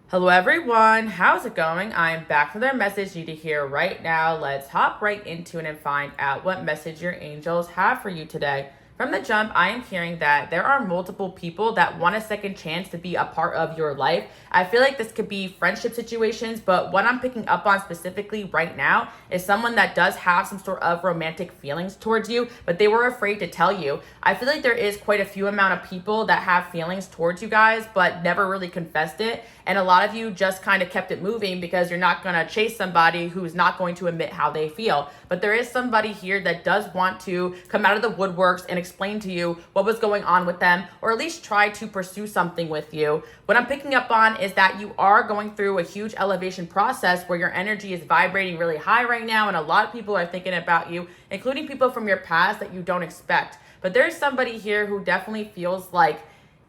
Hello everyone, how's it going? I'm back with our message you to hear right now. Let's hop right into it and find out what message your angels have for you today. From the jump, I am hearing that there are multiple people that want a second chance to be a part of your life. I feel like this could be friendship situations, but what I'm picking up on specifically right now is someone that does have some sort of romantic feelings towards you, but they were afraid to tell you. I feel like there is quite a few amount of people that have feelings towards you guys, but never really confessed it. And a lot of you just kind of kept it moving because you're not going to chase somebody who's not going to admit how they feel. But there is somebody here that does want to come out of the woodworks and explain to you what was going on with them, or at least try to pursue something with you. What I'm picking up on is that you are going through a huge elevation process where your energy is vibrating really high right now, and a lot of people are thinking about you, including people from your past that you don't expect. But there's somebody here who definitely feels like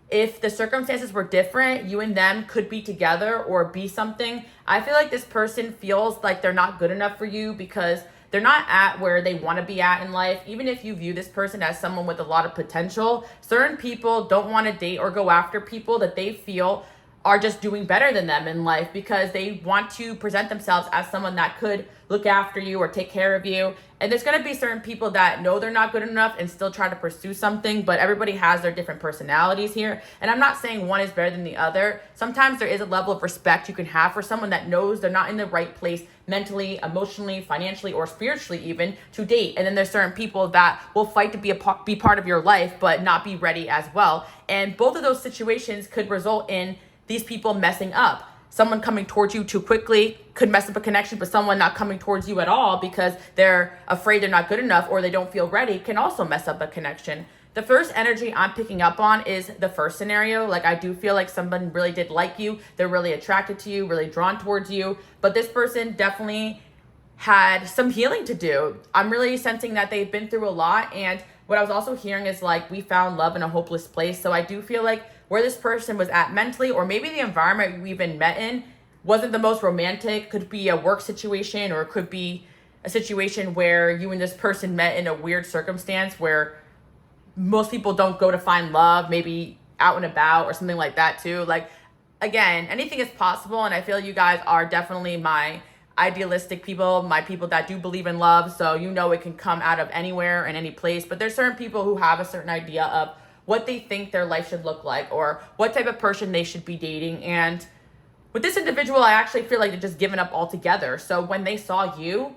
if the circumstances were different, you and them could be together or be something. I feel like this person feels like they're not good enough for you because they're not at where they want to be at in life. Even if you view this person as someone with a lot of potential, certain people don't want to date or go after people that they feel are just doing better than them in life because they want to present themselves as someone that could look after you or take care of you. And there's going to be certain people that know they're not good enough and still try to pursue something, but everybody has their different personalities here. And I'm not saying one is better than the other. Sometimes there is a level of respect you can have for someone that knows they're not in the right place mentally, emotionally, financially, or spiritually even to date. And then there's certain people that will fight to be part of your life, but not be ready as well. And both of those situations could result in these people messing up. Someone coming towards you too quickly could mess up a connection, but someone not coming towards you at all because they're afraid they're not good enough or they don't feel ready can also mess up a connection. The first energy I'm picking up on is the first scenario. Like, I do feel like someone really did like you. They're really attracted to you, really drawn towards you. But this person definitely had some healing to do. I'm really sensing that they've been through a lot. And what I was also hearing is like, we found love in a hopeless place. So I do feel like where this person was at mentally, or maybe the environment we even met in wasn't the most romantic. Could be a work situation, or it could be a situation where you and this person met in a weird circumstance where most people don't go to find love, maybe out and about or something like that too. Like, again, anything is possible. And I feel you guys are definitely my idealistic people, my people that do believe in love. So you know it can come out of anywhere and any place. But there's certain people who have a certain idea of what they think their life should look like or what type of person they should be dating. And with this individual, I actually feel like they're just giving up altogether. So when they saw you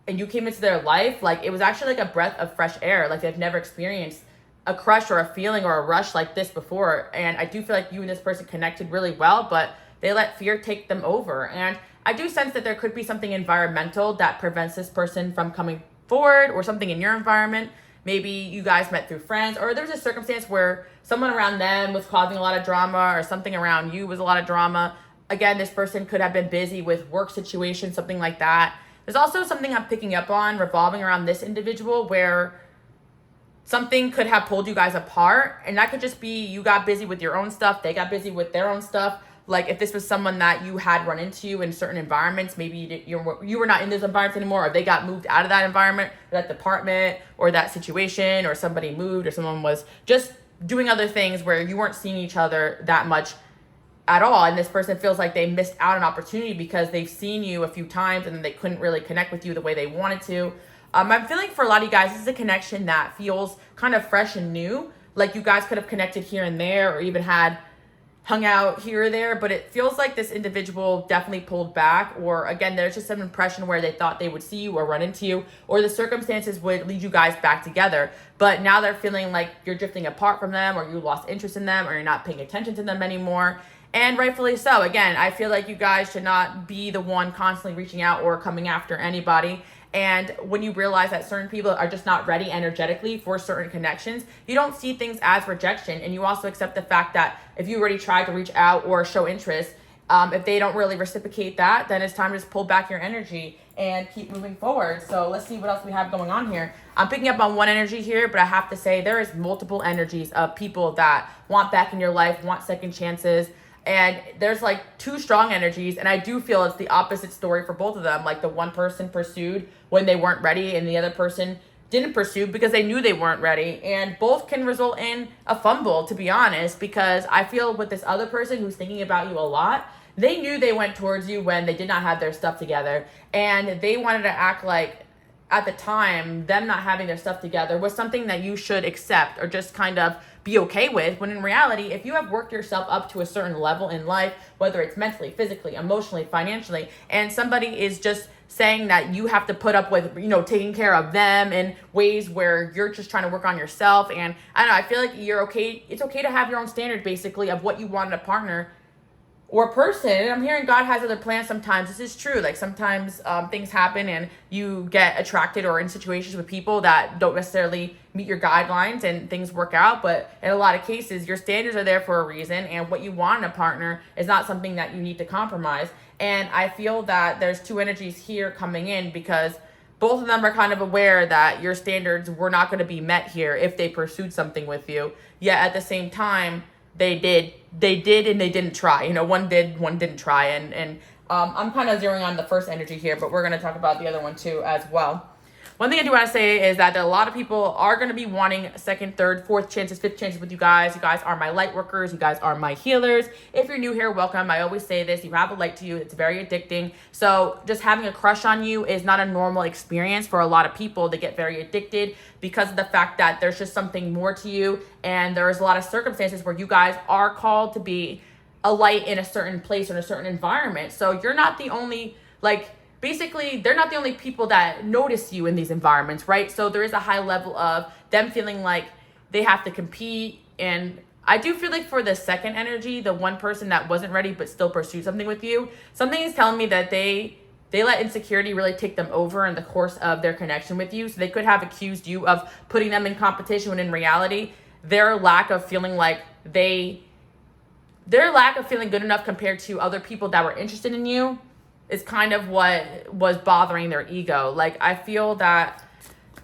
and you came into their life, like, it was actually like a breath of fresh air. Like, they've never experienced a crush or a feeling or a rush like this before. And I do feel like you and this person connected really well, but they let fear take them over. And I do sense that there could be something environmental that prevents this person from coming forward, or something in your environment. Maybe you guys met through friends, or there's a circumstance where someone around them was causing a lot of drama, or something around you was a lot of drama. Again, this person could have been busy with work situations, something like that. There's also something I'm picking up on revolving around this individual where something could have pulled you guys apart, and that could just be you got busy with your own stuff, they got busy with their own stuff. Like, if this was someone that you had run into in certain environments, maybe you were not in those environments anymore, or they got moved out of that environment, or that department, or that situation, or somebody moved, or someone was just doing other things where you weren't seeing each other that much at all. And this person feels like they missed out on opportunity because they've seen you a few times and then they couldn't really connect with you the way they wanted to. I'm feeling for a lot of you guys, this is a connection that feels kind of fresh and new. Like, you guys could have connected here and there, or even had hung out here or there, but it feels like this individual definitely pulled back, or again, there's just some impression where they thought they would see you or run into you, or the circumstances would lead you guys back together. But now they're feeling like you're drifting apart from them, or you lost interest in them, or you're not paying attention to them anymore. And rightfully so. Again, I feel like you guys should not be the one constantly reaching out or coming after anybody. And when you realize that certain people are just not ready energetically for certain connections, you don't see things as rejection. And you also accept the fact that if you already tried to reach out or show interest, if they don't really reciprocate that, then it's time to just pull back your energy and keep moving forward. So let's see what else we have going on here. I'm picking up on one energy here, but I have to say there is multiple energies of people that want back in your life, want second chances. And there's like two strong energies, and I do feel it's the opposite story for both of them. Like, the one person pursued when they weren't ready, and the other person didn't pursue because they knew they weren't ready. And both can result in a fumble, to be honest, because I feel with this other person who's thinking about you a lot, they knew they went towards you when they did not have their stuff together, and they wanted to act like at the time them not having their stuff together was something that you should accept or just kind of be okay with, when in reality, if you have worked yourself up to a certain level in life, whether it's mentally, physically, emotionally, financially, and somebody is just saying that you have to put up with, taking care of them in ways where you're just trying to work on yourself. And I don't know, I feel like you're okay. It's okay to have your own standard, basically, of what you want in a partner or person. And I'm hearing God has other plans sometimes. This is true. Like sometimes things happen and you get attracted or in situations with people that don't necessarily meet your guidelines and things work out. But in a lot of cases, your standards are there for a reason. And what you want in a partner is not something that you need to compromise. And I feel that there's two energies here coming in, because both of them are kind of aware that your standards were not going to be met here if they pursued something with you. Yet at the same time, they did and they didn't try. One did, one didn't try. And I'm kind of zeroing on the first energy here, but we're going to talk about the other one too as well. One thing I do want to say is that a lot of people are going to be wanting second, third, fourth chances, fifth chances with you guys. You guys are my light workers. You guys are my healers. If you're new here, welcome. I always say this. You have a light to you. It's very addicting. So just having a crush on you is not a normal experience for a lot of people. They get very addicted because of the fact that there's just something more to you. And there's a lot of circumstances where you guys are called to be a light in a certain place or in a certain environment. So you're not the only, basically, they're not the only people that notice you in these environments, right? So there is a high level of them feeling like they have to compete. And I do feel like for the second energy, the one person that wasn't ready but still pursued something with you, something is telling me that they let insecurity really take them over in the course of their connection with you. So they could have accused you of putting them in competition when in reality, their lack of feeling good enough compared to other people that were interested in you is kind of what was bothering their ego. I feel that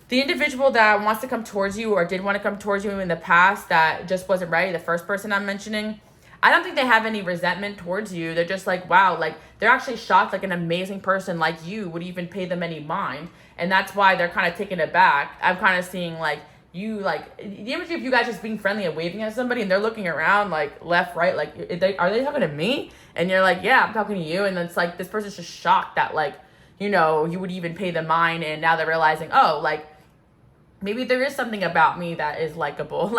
the individual that wants to come towards you or did want to come towards you in the past that just wasn't ready, the first person I'm mentioning, I don't think they have any resentment towards you. They're just wow, they're actually shocked an amazing person like you would even pay them any mind. And that's why they're kind of taken aback. I'm kind of seeing you, the imagery of you guys just being friendly and waving at somebody and they're looking around left, right, are they talking to me? And you're yeah, I'm talking to you. And then it's this person's just shocked that you would even pay them mind. And now they're realizing, maybe there is something about me that is likable.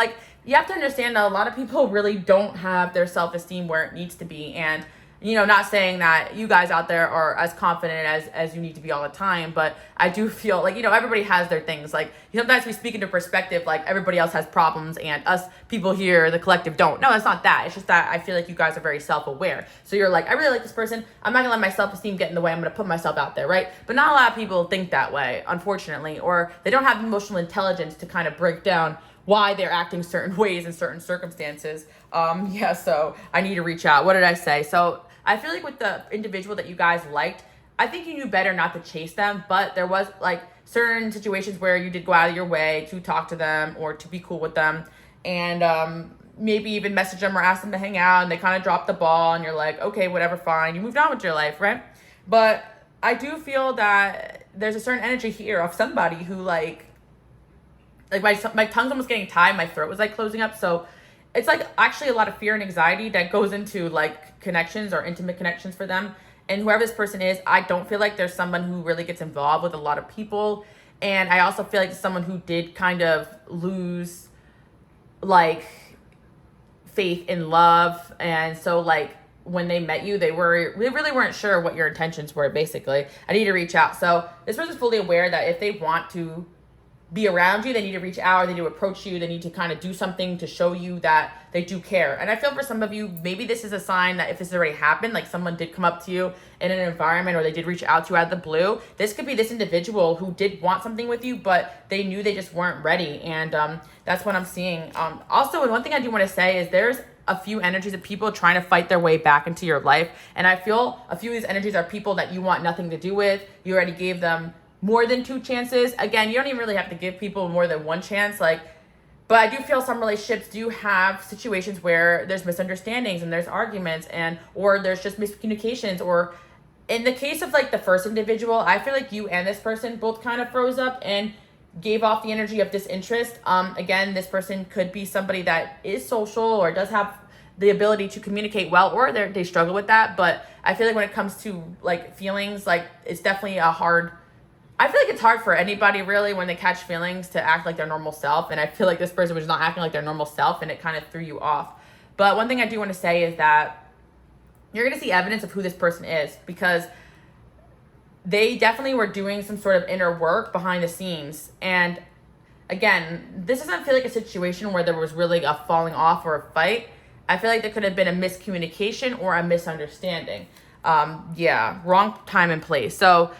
You have to understand that a lot of people really don't have their self-esteem where it needs to be. And not saying that you guys out there are as confident as you need to be all the time, but I do feel everybody has their things. Sometimes we speak into perspective, everybody else has problems and us people here, the collective, don't. No, it's not that. It's just that I feel like you guys are very self-aware. So you're I really like this person. I'm not gonna let my self-esteem get in the way. I'm gonna put myself out there, right? But not a lot of people think that way, unfortunately, or they don't have emotional intelligence to kind of break down why they're acting certain ways in certain circumstances. So I need to reach out. What did I say? So I feel with the individual that you guys liked, I think you knew better not to chase them, but there was certain situations where you did go out of your way to talk to them or to be cool with them, and maybe even message them or ask them to hang out, and they kind of dropped the ball and you're okay, whatever, fine. You moved on with your life, right? But I do feel that there's a certain energy here of somebody who my tongue's almost getting tied, my throat was closing up, so it's actually a lot of fear and anxiety that goes into connections or intimate connections for them. And whoever this person is, I don't feel there's someone who really gets involved with a lot of people. And I also feel someone who did kind of lose faith in love. And so when they met you, they really weren't sure what your intentions were, basically. I need to reach out. So this person's fully aware that if they want to be around you, they need to reach out, or they need to approach you, they need to kind of do something to show you that they do care. And I feel for some of you, maybe this is a sign that if this has already happened, someone did come up to you in an environment or they did reach out to you out of the blue, this could be this individual who did want something with you, but they knew they just weren't ready. And that's what I'm seeing. Also, and one thing I do want to say is there's a few energies of people trying to fight their way back into your life. And I feel a few of these energies are people that you want nothing to do with. You already gave them more than 2 chances. Again, you don't even really have to give people more than 1 chance. But I do feel some relationships do have situations where there's misunderstandings and there's arguments or there's just miscommunications. Or in the case of the first individual, I feel you and this person both kind of froze up and gave off the energy of disinterest. Again, this person could be somebody that is social or does have the ability to communicate well, or they struggle with that. But I feel like when it comes to like feelings, like it's definitely I feel like it's hard for anybody really when they catch feelings to act like their normal self. And I feel like this person was not acting like their normal self, and it kind of threw you off. But one thing I do want to say is that you're going to see evidence of who this person is, because they definitely were doing some sort of inner work behind the scenes. And again, this doesn't feel like a situation where there was really a falling off or a fight. I feel like there could have been a miscommunication or a misunderstanding. Wrong time and place. So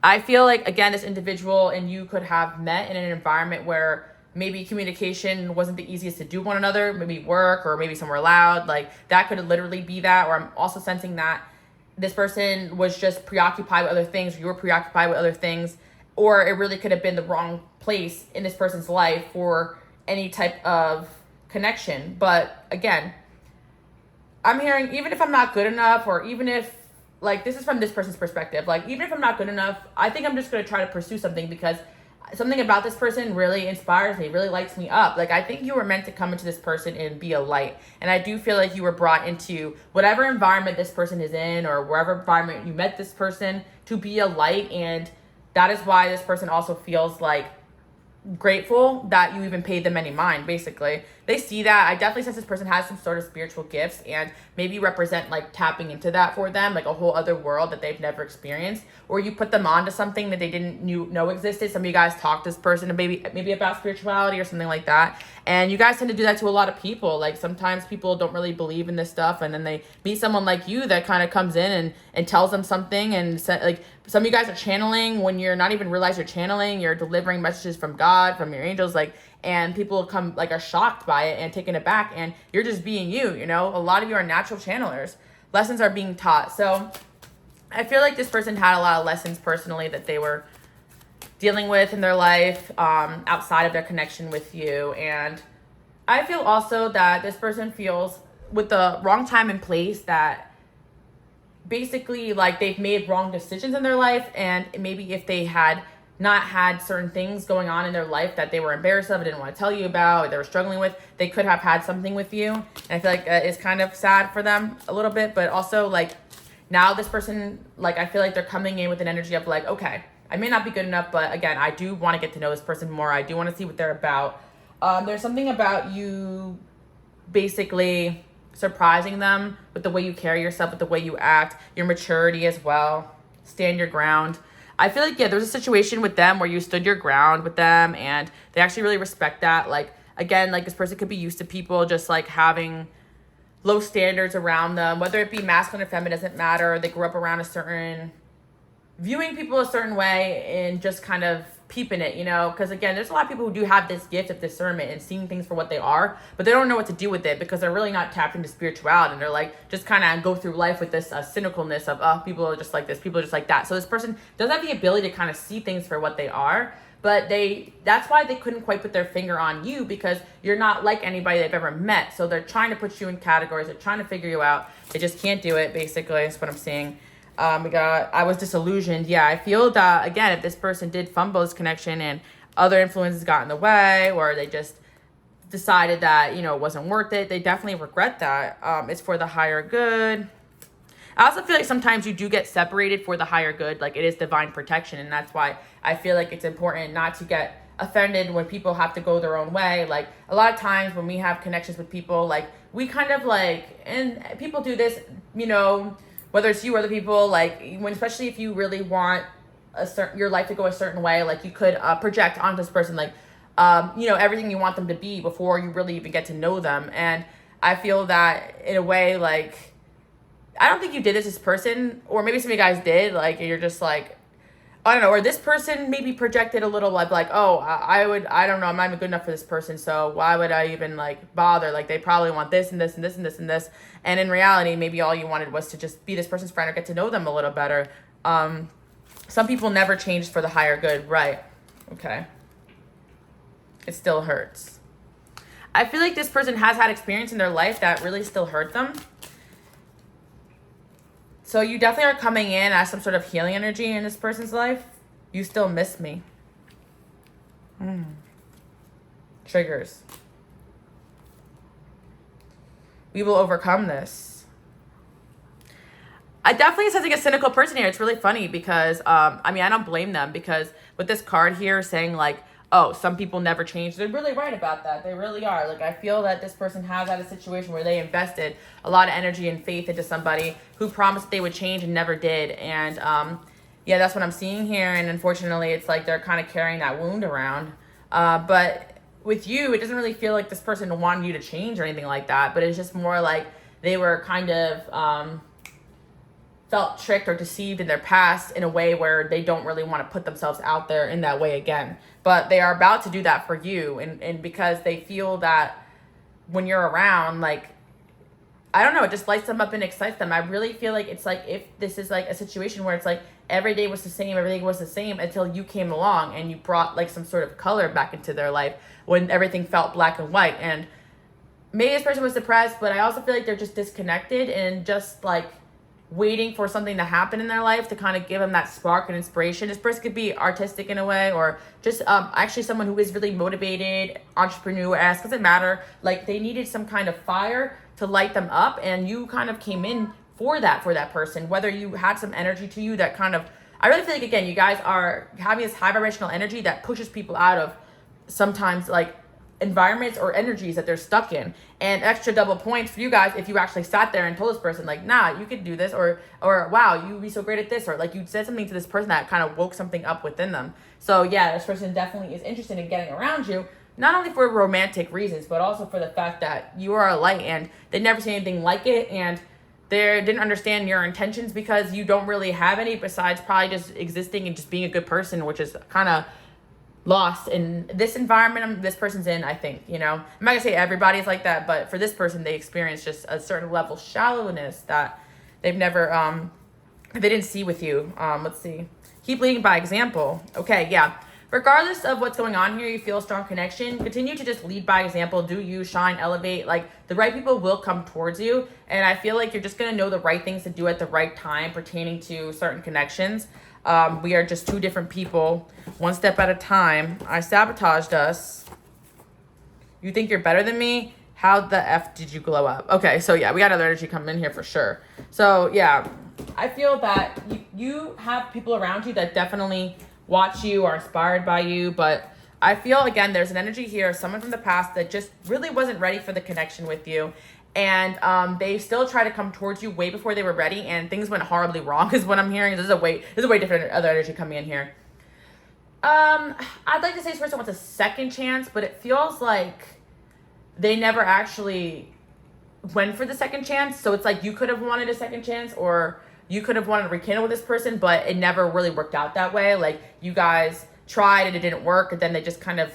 I feel like, again, this individual and you could have met in an environment where maybe communication wasn't the easiest to do one another, maybe work or maybe somewhere loud. Like that could literally be that. Or I'm also sensing that this person was just preoccupied with other things, or you were preoccupied with other things, or it really could have been the wrong place in this person's life for any type of connection. But again, I'm hearing, even if I'm not good enough, or even if, like, this is from this person's perspective, like, even if I'm not good enough, I think I'm just going to try to pursue something, because something about this person really inspires me, really lights me up. Like, I think you were meant to come into this person and be a light. And I do feel like you were brought into whatever environment this person is in, or wherever environment you met this person, to be a light. And that is why this person also feels like grateful that you even paid them any mind. Basically, they see that. I definitely sense this person has some sort of spiritual gifts, and maybe represent like tapping into that for them, like a whole other world that they've never experienced, or you put them onto something that they didn't know existed. Some of you guys talk to this person maybe about spirituality or something like that, and you guys tend to do that to a lot of people. Like sometimes people don't really believe in this stuff, and then they meet someone like you that kind of comes in and tells them something. And like some of you guys are channeling when you're not even realize you're channeling. You're delivering messages from God, from your angels, like, and people come like are shocked by it and taken aback, and you're just being you. You know, a lot of you are natural channelers. Lessons are being taught. So I feel like this person had a lot of lessons personally that they were dealing with in their life, outside of their connection with you. And I feel also that this person feels, with the wrong time and place, that basically like they've made wrong decisions in their life, and maybe if they had not had certain things going on in their life that they were embarrassed of, didn't want to tell you about, or they were struggling with, they could have had something with you. And I feel like it's kind of sad for them a little bit. But also, like, now this person, like, I feel like they're coming in with an energy of like, okay, I may not be good enough, but again, I do want to get to know this person more. I do want to see what they're about. There's something about you basically surprising them with the way you carry yourself, with the way you act, your maturity as well. Stand your ground. I feel like, there was a situation with them where you stood your ground with them, and they actually really respect that. Like, again, like this person could be used to people just like having low standards around them, whether it be masculine or feminine, doesn't matter. They grew up around viewing people a certain way and just kind of peeping it, you know, because again, there's a lot of people who do have this gift of discernment and seeing things for what they are, but they don't know what to do with it because they're really not tapped into spirituality, and they're like just kind of go through life with this cynicalness of people are just like this, people are just like that. So this person does have the ability to kind of see things for what they are, but that's why they couldn't quite put their finger on you, because you're not like anybody they've ever met. So they're trying to put you in categories, they're trying to figure you out, they just can't do it. Basically, that's what I'm seeing. I was disillusioned. Yeah, I feel that, again, if this person did fumble this connection and other influences got in the way, or they just decided that, you know, it wasn't worth it, they definitely regret that. It's for the higher good. I also feel like sometimes you do get separated for the higher good. Like, it is divine protection. And that's why I feel like it's important not to get offended when people have to go their own way. Like, a lot of times when we have connections with people, like, we kind of like, and people do this, you know, whether it's you or other people, like, when, especially if you really want your life to go a certain way, like, you could project onto this person, like, you know, everything you want them to be before you really even get to know them. And I feel that in a way, like, I don't think you did this person, or maybe some of you guys did, like, you're just like, I don't know, or this person maybe projected a little like, oh, I don't know, I'm not even good enough for this person, so why would I even like bother? Like, they probably want this and this and this and this and this. And in reality, maybe all you wanted was to just be this person's friend or get to know them a little better. Some people never changed for the higher good, right? Okay. It still hurts. I feel like this person has had experience in their life that really still hurt them. So you definitely are coming in as some sort of healing energy in this person's life. You still miss me. Triggers. We will overcome this. I definitely sense like a cynical person here. It's really funny because, I mean, I don't blame them, because with this card here saying like, oh, some people never change, they're really right about that. They really are. Like, I feel that this person has had a situation where they invested a lot of energy and faith into somebody who promised they would change and never did. And, yeah, that's what I'm seeing here. And unfortunately, it's like they're kind of carrying that wound around. But with you, it doesn't really feel like this person wanted you to change or anything like that. But it's just more like they were kind of felt tricked or deceived in their past in a way where they don't really want to put themselves out there in that way again. But they are about to do that for you. And because they feel that when you're around, like, I don't know, it just lights them up and excites them. I really feel like it's like if this is like a situation where it's like every day was the same, everything was the same until you came along and you brought like some sort of color back into their life when everything felt black and white. And maybe this person was depressed, but I also feel like they're just disconnected and just like waiting for something to happen in their life to kind of give them that spark and inspiration. This person could be artistic in a way, or just actually someone who is really motivated, entrepreneur-esque, doesn't matter. Like, they needed some kind of fire to light them up, and you kind of came in for that person, whether you had some energy to you that kind of, I really feel like, again, you guys are having this high vibrational energy that pushes people out of sometimes like environments or energies that they're stuck in. And extra double points for you guys if you actually sat there and told this person like, nah, you could do this, or wow, you'd be so great at this, or like you said something to this person that kind of woke something up within them. So yeah, this person definitely is interested in getting around you, not only for romantic reasons, but also for the fact that you are a light and they never seen anything like it, and they didn't understand your intentions because you don't really have any besides probably just existing and just being a good person, which is kind of lost in this environment this person's in. I think, you know, I'm not gonna say everybody's like that, but for this person, they experience just a certain level of shallowness that they've never they didn't see with you. Let's see, keep leading by example. Okay, yeah, regardless of what's going on here, you feel a strong connection. Continue to just lead by example. Do you shine, elevate. Like, the right people will come towards you, and I feel like you're just gonna know the right things to do at the right time pertaining to certain connections. We are just two different people, one step at a time. I sabotaged us. You think you're better than me? How the F did you glow up? Okay, so yeah, we got other energy coming in here for sure. So yeah, I feel that you have people around you that definitely watch you, are inspired by you, but I feel, again, there's an energy here, someone from the past that just really wasn't ready for the connection with you. And they still try to come towards you way before they were ready, and things went horribly wrong is what I'm hearing. There's a way different other energy coming in here. I'd like to say this person wants a second chance, but it feels like they never actually went for the second chance. So it's like you could have wanted a second chance, or you could have wanted to rekindle with this person, but it never really worked out that way. Like, you guys tried and it didn't work, and then they just kind of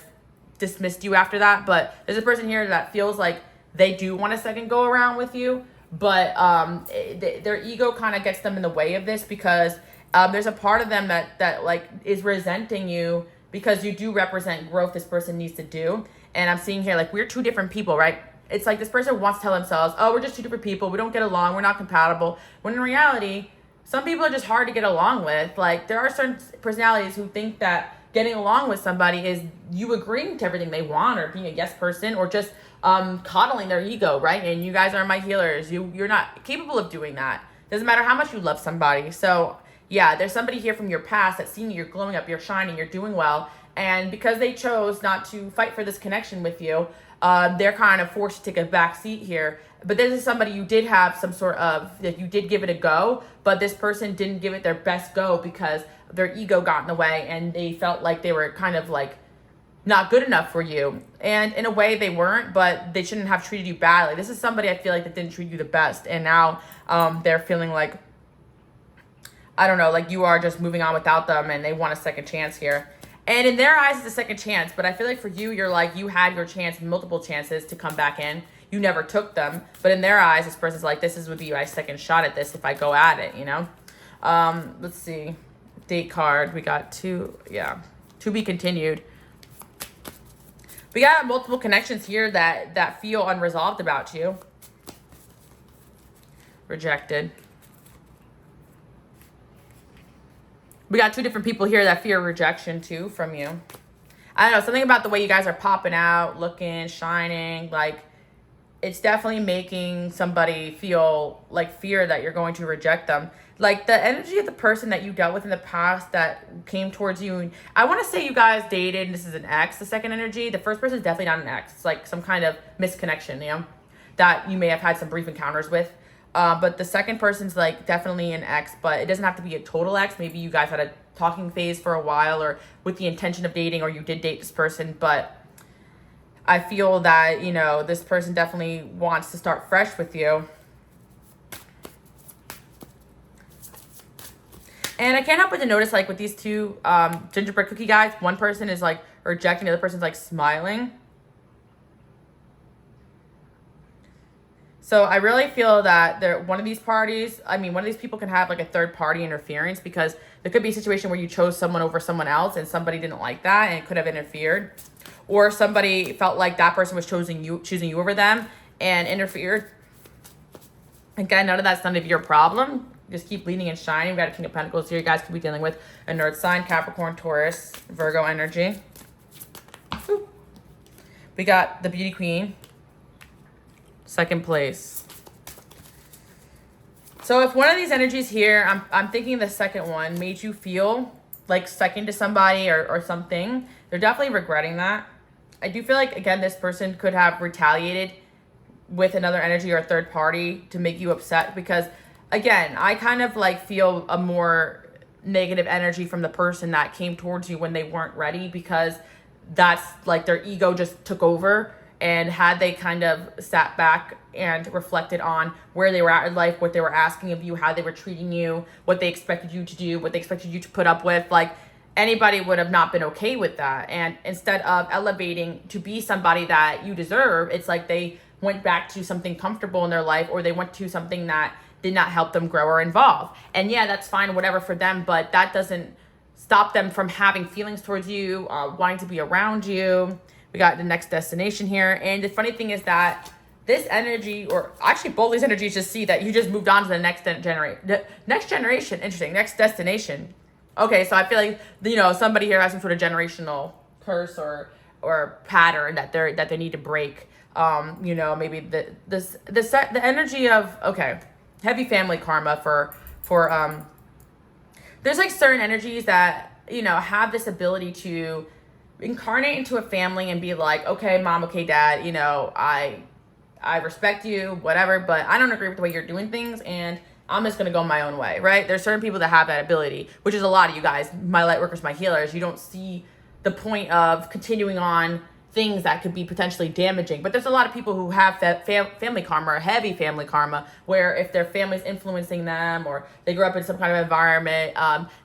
dismissed you after that. But there's a person here that feels like they do want a second go around with you, but their ego kind of gets them in the way of this, because there's a part of them that like is resenting you because you do represent growth this person needs to do. And I'm seeing here, like, we're two different people, right? It's like this person wants to tell themselves, oh, we're just two different people, we don't get along, we're not compatible. When in reality, some people are just hard to get along with. Like, there are certain personalities who think that getting along with somebody is you agreeing to everything they want, or being a yes person, or just coddling their ego, right? And you guys are my healers. You're not capable of doing that. Doesn't matter how much you love somebody. So yeah, there's somebody here from your past that's seeing you're glowing up, you're shining, you're doing well, and because they chose not to fight for this connection with you, they're kind of forced to take a back seat here. But this is somebody you did have some sort of, that you did give it a go, but this person didn't give it their best go because their ego got in the way, and they felt like they were kind of like not good enough for you. And in a way they weren't, but they shouldn't have treated you badly. This is somebody I feel like that didn't treat you the best, and now they're feeling like, I don't know, like you are just moving on without them, and they want a second chance here. And in their eyes, it's a second chance, but I feel like for you, you're like, you had your chance, multiple chances to come back in. You never took them, but in their eyes, this person's like, this would be my second shot at this if I go at it, you know? Let's see. Date card. We got two. Yeah. To be continued. We got multiple connections here that feel unresolved about you. Rejected. We got two different people here that fear rejection too from you. I don't know, something about the way you guys are popping out, looking, shining, like it's definitely making somebody feel like fear that you're going to reject them. Like the energy of the person that you dealt with in the past that came towards you. And I want to say you guys dated, and this is an ex, the second energy. The first person is definitely not an ex. It's like some kind of misconnection, you know, that you may have had some brief encounters with. But the second person's like definitely an ex, but it doesn't have to be a total ex. Maybe you guys had a talking phase for a while or with the intention of dating, or you did date this person. But I feel that, you know, this person definitely wants to start fresh with you. And I can't help but to notice, like, with these two gingerbread cookie guys, one person is, like, rejecting, the other person's, like, smiling. So I really feel that one of these parties, I mean, one of these people can have, like, a third-party interference, because there could be a situation where you chose someone over someone else and somebody didn't like that and it could have interfered. Or somebody felt like that person was choosing you over them and interfered. Again, none of your problem. Just keep leading and shining. We've got a King of Pentacles here. You guys could be dealing with a North sign, Capricorn, Taurus, Virgo energy. Woo. We got the Beauty Queen, second place. So if one of these energies here, I'm thinking the second one, made you feel like second to somebody or something, they're definitely regretting that. I do feel like, again, this person could have retaliated with another energy or a third party to make you upset, because again, I kind of like feel a more negative energy from the person that came towards you when they weren't ready, because that's like their ego just took over. And had they kind of sat back and reflected on where they were at in life, what they were asking of you, how they were treating you, what they expected you to do, what they expected you to put up with, like anybody would have not been okay with that. And instead of elevating to be somebody that you deserve, it's like they went back to something comfortable in their life, or they went to something that did not help them grow or evolve. And yeah, that's fine, whatever for them, but that doesn't stop them from having feelings towards you, wanting to be around you. We got the next destination here. And the funny thing is that this energy, or actually both these energies, just see that you just moved on to the next generation. Interesting. Next destination. Okay, so I feel like, you know, somebody here has some sort of generational curse or pattern that they need to break. You know, maybe the energy of, okay, heavy family karma for there's like certain energies that, you know, have this ability to incarnate into a family and be like, okay, mom, okay, dad, you know, I respect you, whatever, but I don't agree with the way you're doing things, and I'm just going to go my own way, right? There's certain people that have that ability, which is a lot of you guys, my light workers, my healers. You don't see the point of continuing on things that could be potentially damaging. But there's a lot of people who have family karma, or heavy family karma, where if their family's influencing them, or they grew up in some kind of environment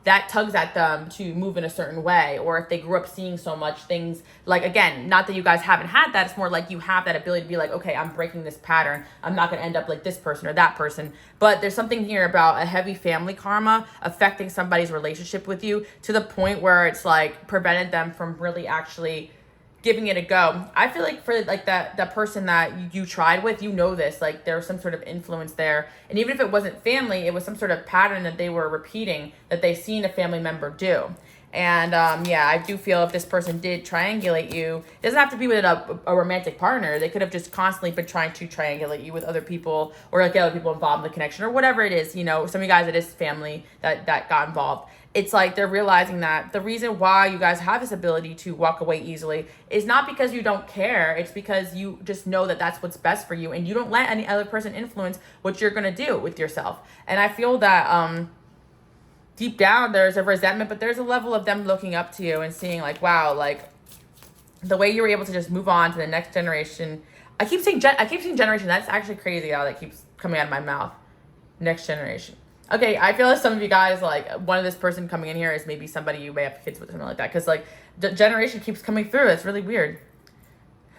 that tugs at them to move in a certain way, or if they grew up seeing so much things, like, again, not that you guys haven't had that, it's more like you have that ability to be like, okay, I'm breaking this pattern, I'm not going to end up like this person or that person. But there's something here about a heavy family karma affecting somebody's relationship with you to the point where it's like prevented them from really actually giving it a go. I feel like for like that person that you tried with, you know this, like there was some sort of influence there. And even if it wasn't family, it was some sort of pattern that they were repeating, that they've seen a family member do. And yeah, I do feel if this person did triangulate you, it doesn't have to be with a romantic partner. They could have just constantly been trying to triangulate you with other people, or like other people involved in the connection, or whatever it is. You know, some of you guys, it is family that got involved. It's like they're realizing that the reason why you guys have this ability to walk away easily is not because you don't care. It's because you just know that that's what's best for you, and you don't let any other person influence what you're going to do with yourself. And I feel that deep down there's a resentment, but there's a level of them looking up to you and seeing like, wow, like the way you were able to just move on to the next generation. I keep saying generation. That's actually crazy how that keeps coming out of my mouth. Next generation. Okay, I feel like some of you guys, like, one of this person coming in here is maybe somebody you may have kids with or something like that. Because, like, the generation keeps coming through. It's really weird.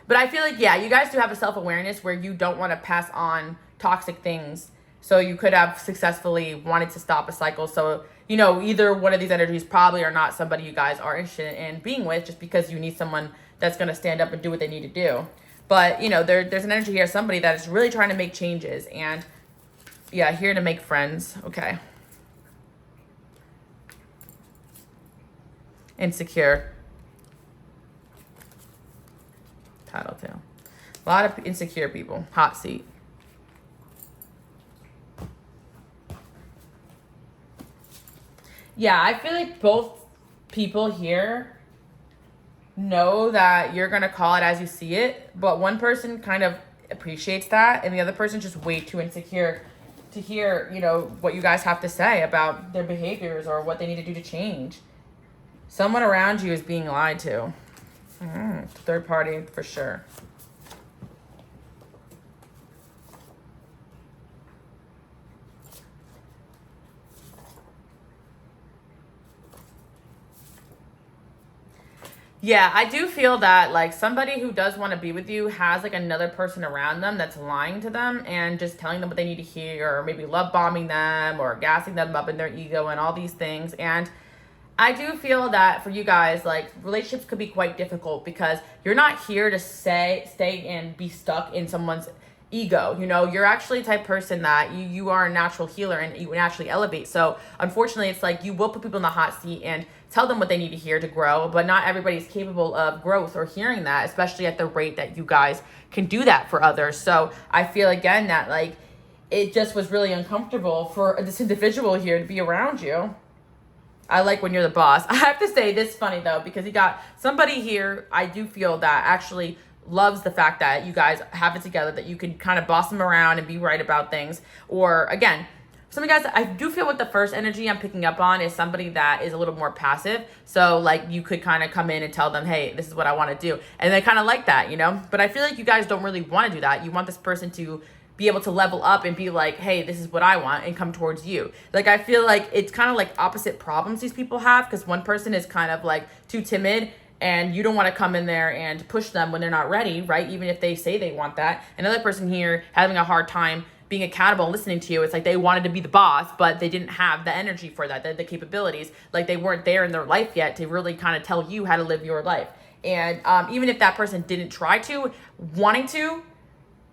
But I feel like, yeah, you guys do have a self-awareness where you don't want to pass on toxic things. So you could have successfully wanted to stop a cycle. So, you know, either one of these energies probably are not somebody you guys are interested in being with, just because you need someone that's going to stand up and do what they need to do. But, you know, there's an energy here, somebody that is really trying to make changes. And yeah, here to make friends. Okay. Insecure. Tattletale. lot of insecure people. Hot seat. Yeah, I feel like both people here know that you're going to call it as you see it, but one person kind of appreciates that, and the other person's just way too insecure to hear, you know, what you guys have to say about their behaviors or what they need to do to change. Someone around you is being lied to. Third party for sure. Yeah, I do feel that like somebody who does want to be with you has like another person around them that's lying to them and just telling them what they need to hear, or maybe love bombing them or gassing them up in their ego and all these things. And I do feel that for you guys, like, relationships could be quite difficult because you're not here to stay and be stuck in someone's ego. You know, you're actually the type of person that you are a natural healer and you naturally elevate. So unfortunately, it's like you will put people in the hot seat and tell them what they need to hear to grow, but not everybody's capable of growth or hearing that, especially at the rate that you guys can do that for others. So I feel again that like it just was really uncomfortable for this individual here to be around you. I like when you're the boss. I have to say this is funny though, because you got somebody here, I do feel that actually loves the fact that you guys have it together, that you can kind of boss them around and be right about things. Or again, some of you guys, I do feel with the first energy I'm picking up on is somebody that is a little more passive. So like you could kind of come in and tell them, hey, this is what I want to do. And they kind of like that, you know? But I feel like you guys don't really want to do that. You want this person to be able to level up and be like, hey, this is what I want, and come towards you. Like, I feel like it's kind of like opposite problems these people have, because one person is kind of like too timid and you don't want to come in there and push them when they're not ready, right? Even if they say they want that. Another person here having a hard time being accountable and listening to you. It's like they wanted to be the boss, but they didn't have the energy for that, the capabilities. Like they weren't there in their life yet to really kind of tell you how to live your life. And even if that person didn't try to, wanting to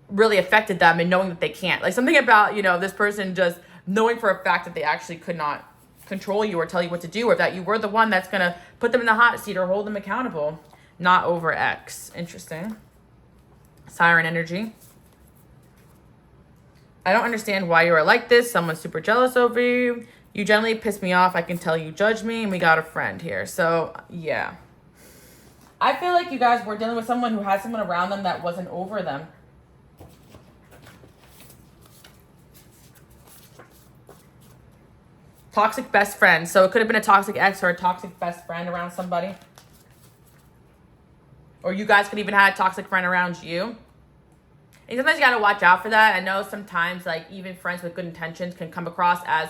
really affected them and knowing that they can't. Like something about, you know, this person just knowing for a fact that they actually could not control you or tell you what to do, or that you were the one that's going to put them in the hot seat or hold them accountable. Not over X. Interesting. Siren energy. I don't understand why you are like this. Someone's super jealous over you. You generally piss me off. I can tell you judge me, and we got a friend here. So, yeah. I feel like you guys were dealing with someone who had someone around them that wasn't over them. Toxic best friend. So it could have been a toxic ex or a toxic best friend around somebody. Or you guys could even have a toxic friend around you. And sometimes you got to watch out for that. I know sometimes like even friends with good intentions can come across as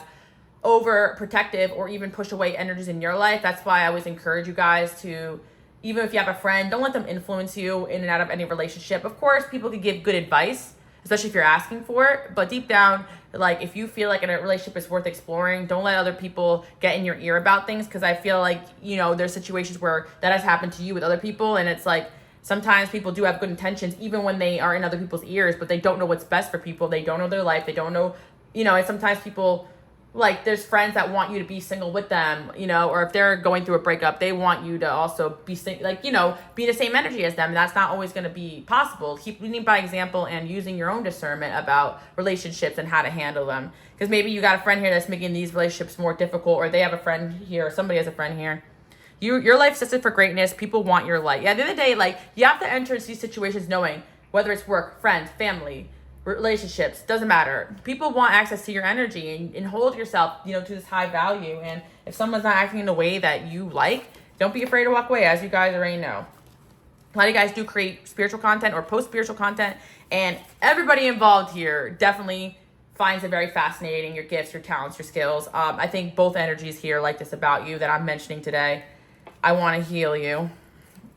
overprotective or even push away energies in your life. That's why I always encourage you guys to, even if you have a friend, don't let them influence you in and out of any relationship. Of course, people can give good advice, especially if you're asking for it. But deep down, like if you feel like a relationship is worth exploring, don't let other people get in your ear about things. Because I feel like, you know, there's situations where that has happened to you with other people. And it's like, sometimes people do have good intentions, even when they are in other people's ears, but they don't know what's best for people. They don't know their life. They don't know, you know, and sometimes people, like there's friends that want you to be single with them, you know, or if they're going through a breakup, they want you to also be like, you know, be in the same energy as them. And that's not always going to be possible. Keep leading by example and using your own discernment about relationships and how to handle them. Because maybe you got a friend here that's making these relationships more difficult, or they have a friend here, or somebody has a friend here. Your life's destined for greatness. People want your light. Yeah, at the end of the day, like you have to enter into these situations knowing whether it's work, friends, family, relationships, doesn't matter. People want access to your energy, and hold yourself, you know, to this high value. And if someone's not acting in the way that you like, don't be afraid to walk away, as you guys already know. A lot of you guys do create spiritual content or post spiritual content, and everybody involved here definitely finds it very fascinating, your gifts, your talents, your skills. I think both energies here like this about you that I'm mentioning today. I want to heal you.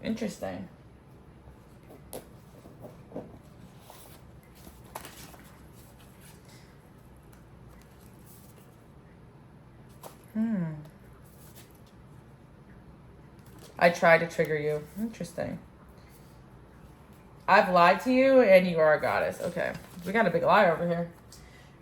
Interesting. I tried to trigger you. Interesting. I've lied to you and you are a goddess. Okay. We got a big lie over here.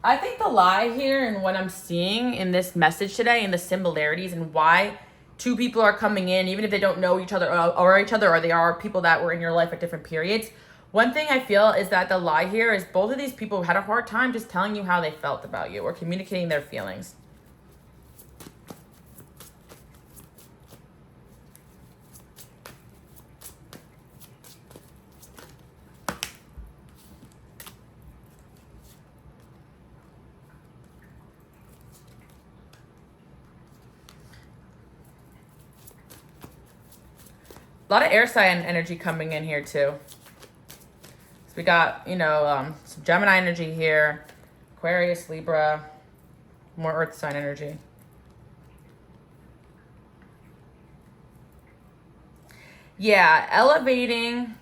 I think the lie here and what I'm seeing in this message today and the similarities and why two people are coming in, even if they don't know each other or they are people that were in your life at different periods. One thing I feel is that the lie here is both of these people had a hard time just telling you how they felt about you or communicating their feelings. A lot of air sign energy coming in here too. So we got, you know, some Gemini energy here, Aquarius, Libra, more earth sign energy. Yeah, elevating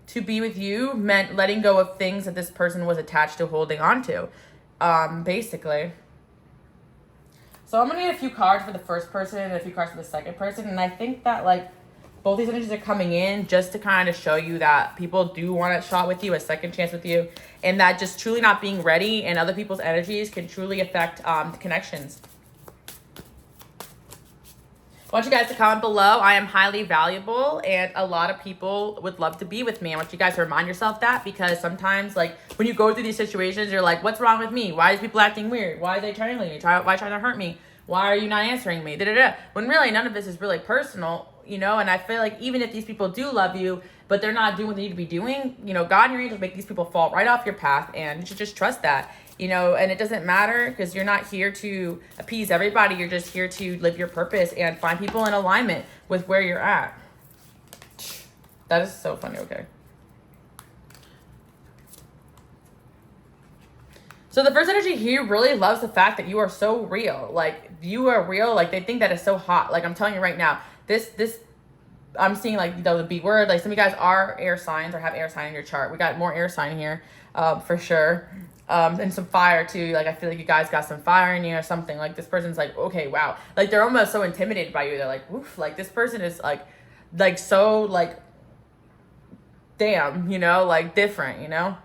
to be with you meant letting go of things that this person was attached to, holding on to, basically. So I'm going to get a few cards for the first person and a few cards for the second person. And I think that, like, both these energies are coming in just to kind of show you that people do want a shot with you, a second chance with you, and that just truly not being ready and other people's energies can truly affect the connections. I want you guys to comment below. I am highly valuable, and a lot of people would love to be with me. I want you guys to remind yourself that, because sometimes, like, when you go through these situations, you're like, what's wrong with me? Why is people acting weird? Why are they trying me? Why trying to hurt me? Why are you not answering me? When really none of this is really personal, you know? And I feel like even if these people do love you, but they're not doing what they need to be doing, you know, God and your angels make these people fall right off your path, and you should just trust that. You know, and it doesn't matter, because you're not here to appease everybody. You're just here to live your purpose and find people in alignment with where you're at. That is so funny. Okay. So the first energy here really loves the fact that you are so real. Like, you are real. Like, they think that it's so hot. Like, I'm telling you right now, this I'm seeing, like, you know, the B word. Like, some of you guys are air signs or have air sign in your chart. We got more air sign here, for sure. And some fire too. Like, I feel like you guys got some fire in you or something. Like, this person's like, okay, wow. Like, they're almost so intimidated by you. They're like, oof, like, this person is like so, like, damn, you know, like, different, you know?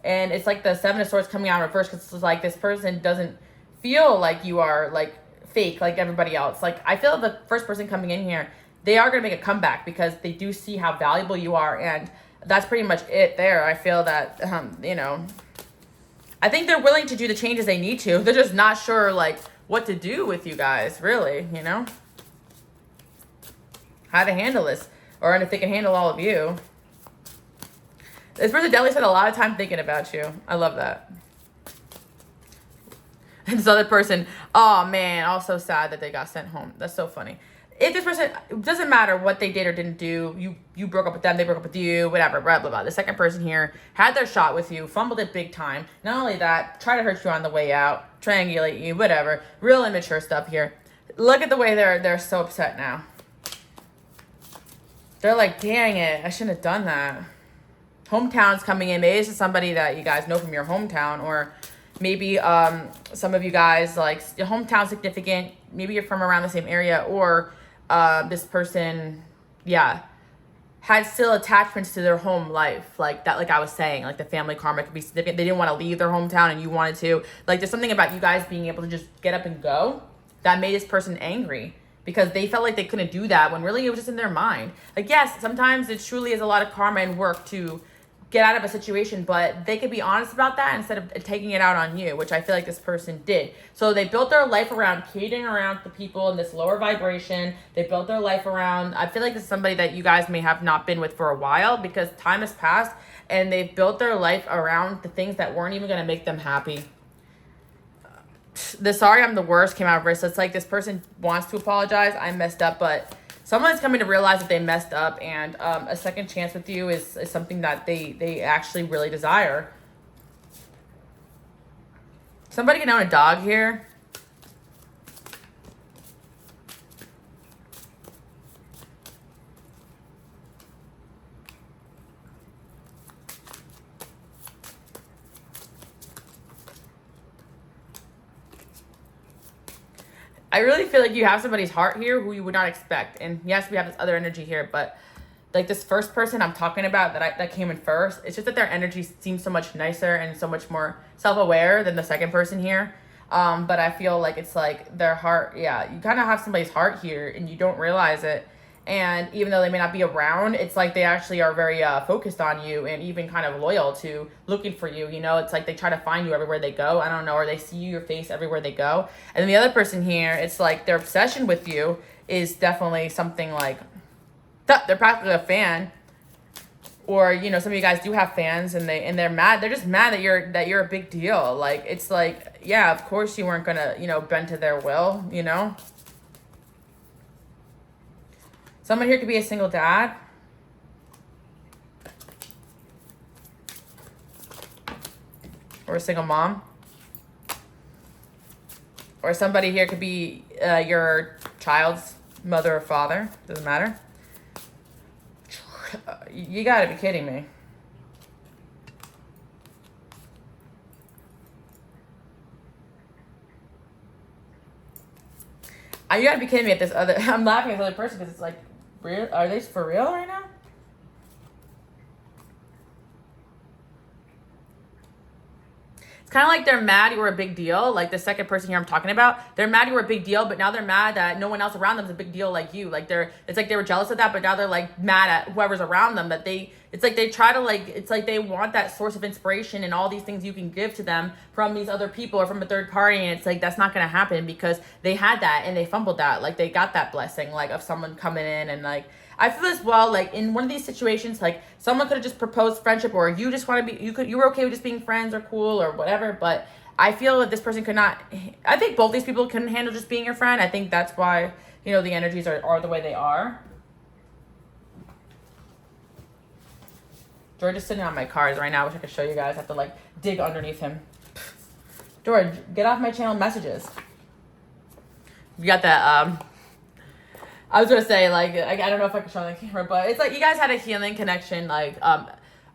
And it's like the Seven of Swords coming out in reverse, because it's like this person doesn't feel like you are, like, fake like everybody else. Like, I feel the first person coming in here, they are going to make a comeback because they do see how valuable you are. And that's pretty much it there. I feel that, you know, I think they're willing to do the changes they need to. They're just not sure, like, what to do with you guys, really, you know? How to handle this. Or if they can handle all of you. This person definitely spent a lot of time thinking about you. I love that. And this other person, oh, man, also sad that they got sent home. That's so funny. If this person, it doesn't matter what they did or didn't do, you broke up with them, they broke up with you, whatever, blah, blah, blah. The second person here had their shot with you, fumbled it big time. Not only that, try to hurt you on the way out, triangulate you, whatever. Real immature stuff here. Look at the way they're so upset now. They're like, dang it, I shouldn't have done that. Hometown's coming in. Maybe this is somebody that you guys know from your hometown, or maybe some of you guys, like, your hometown significant. Maybe you're from around the same area, or this person, yeah, had still attachments to their home life, like that, like I was saying, like the family karma could be significant. They didn't want to leave their hometown and you wanted to. Like, there's something about you guys being able to just get up and go that made this person angry, because they felt like they couldn't do that when really it was just in their mind. Like, yes, sometimes it truly is a lot of karma and work to get out of a situation, but they could be honest about that instead of taking it out on you, which I feel like this person did. So they built their life around catering around the people in this lower vibration. They built their life around, I feel like this is somebody that you guys may have not been with for a while, because time has passed and they've built their life around the things that weren't even going to make them happy. The sorry I'm the worst came out of wrist. So it's like this person wants to apologize. I messed up, but someone's coming to realize that they messed up, and a second chance with you is something that they actually really desire. Somebody can own a dog here. I really feel like you have somebody's heart here who you would not expect. And yes, we have this other energy here, but like this first person I'm talking about that came in first, it's just that their energy seems so much nicer and so much more self-aware than the second person here. But I feel like it's like their heart, yeah, you kind of have somebody's heart here and you don't realize it. And even though they may not be around, it's like they actually are very focused on you and even kind of loyal to looking for you. You know, it's like they try to find you everywhere they go. I don't know, or they see your face everywhere they go. And then the other person here, it's like their obsession with you is definitely something like they're practically a fan. Or, you know, some of you guys do have fans and they're mad. They're just mad that you're a big deal. Like, it's like, yeah, of course you weren't gonna, you know, bend to their will, you know? Someone here could be a single dad. Or a single mom. Or somebody here could be your child's mother or father. Doesn't matter. You gotta be kidding me. You gotta be kidding me at this other... I'm laughing at this other person because it's like, real? Are they for real right now? It's kind of like they're mad you were a big deal. Like the second person here I'm talking about, they're mad you were a big deal, but now they're mad that no one else around them is a big deal like you. Like it's like they were jealous of that, but now they're like mad at whoever's around them that it's like they try to like, it's like they want that source of inspiration and all these things you can give to them from these other people or from a third party. And it's like, that's not going to happen because they had that and they fumbled that. Like they got that blessing, like of someone coming in and like, I feel as well, like in one of these situations, like someone could have just proposed friendship or you just want to be, you were okay with just being friends or cool or whatever. But I feel that this person could not, I think both these people couldn't handle just being your friend. I think that's why, you know, the energies are the way they are. George is sitting on my cards right now. I wish I could show you guys. I have to like dig underneath him. George, get off my channel messages. You got that, I was gonna say, like, I don't know if I can show on the camera, but it's like you guys had a healing connection. Like,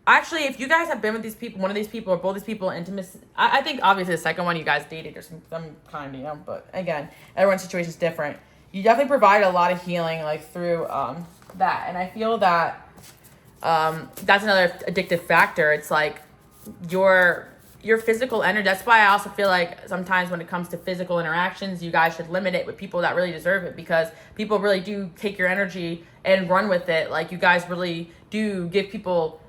actually, if you guys have been with these people, one of these people or both these people, intimacy, I think obviously the second one you guys dated or some kind, you know, but again, everyone's situation is different. You definitely provide a lot of healing, like, through that. And I feel that that's another addictive factor. It's like your physical energy. That's why I also feel like sometimes when it comes to physical interactions, you guys should limit it with people that really deserve it, because people really do take your energy and run with it. Like you guys really do give people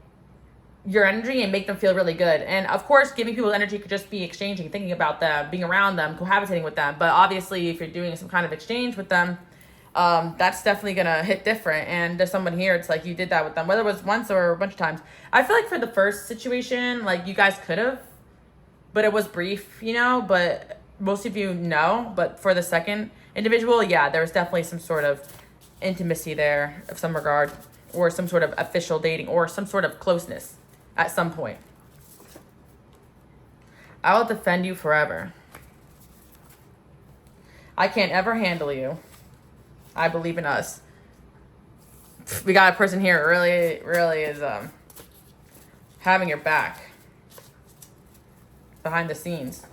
your energy and make them feel really good. And of course, giving people energy could just be exchanging, thinking about them, being around them, cohabitating with them. But obviously, if you're doing some kind of exchange with them, that's definitely gonna hit different. And there's someone here, it's like you did that with them, whether it was once or a bunch of times. I feel like for the first situation, like you guys could have, but it was brief, you know, but most of you know. But for the second individual, yeah, there was definitely some sort of intimacy there of some regard, or some sort of official dating, or some sort of closeness at some point. I will defend you forever. I can't ever handle you. I believe in us. We got a person here who really is having your back behind the scenes.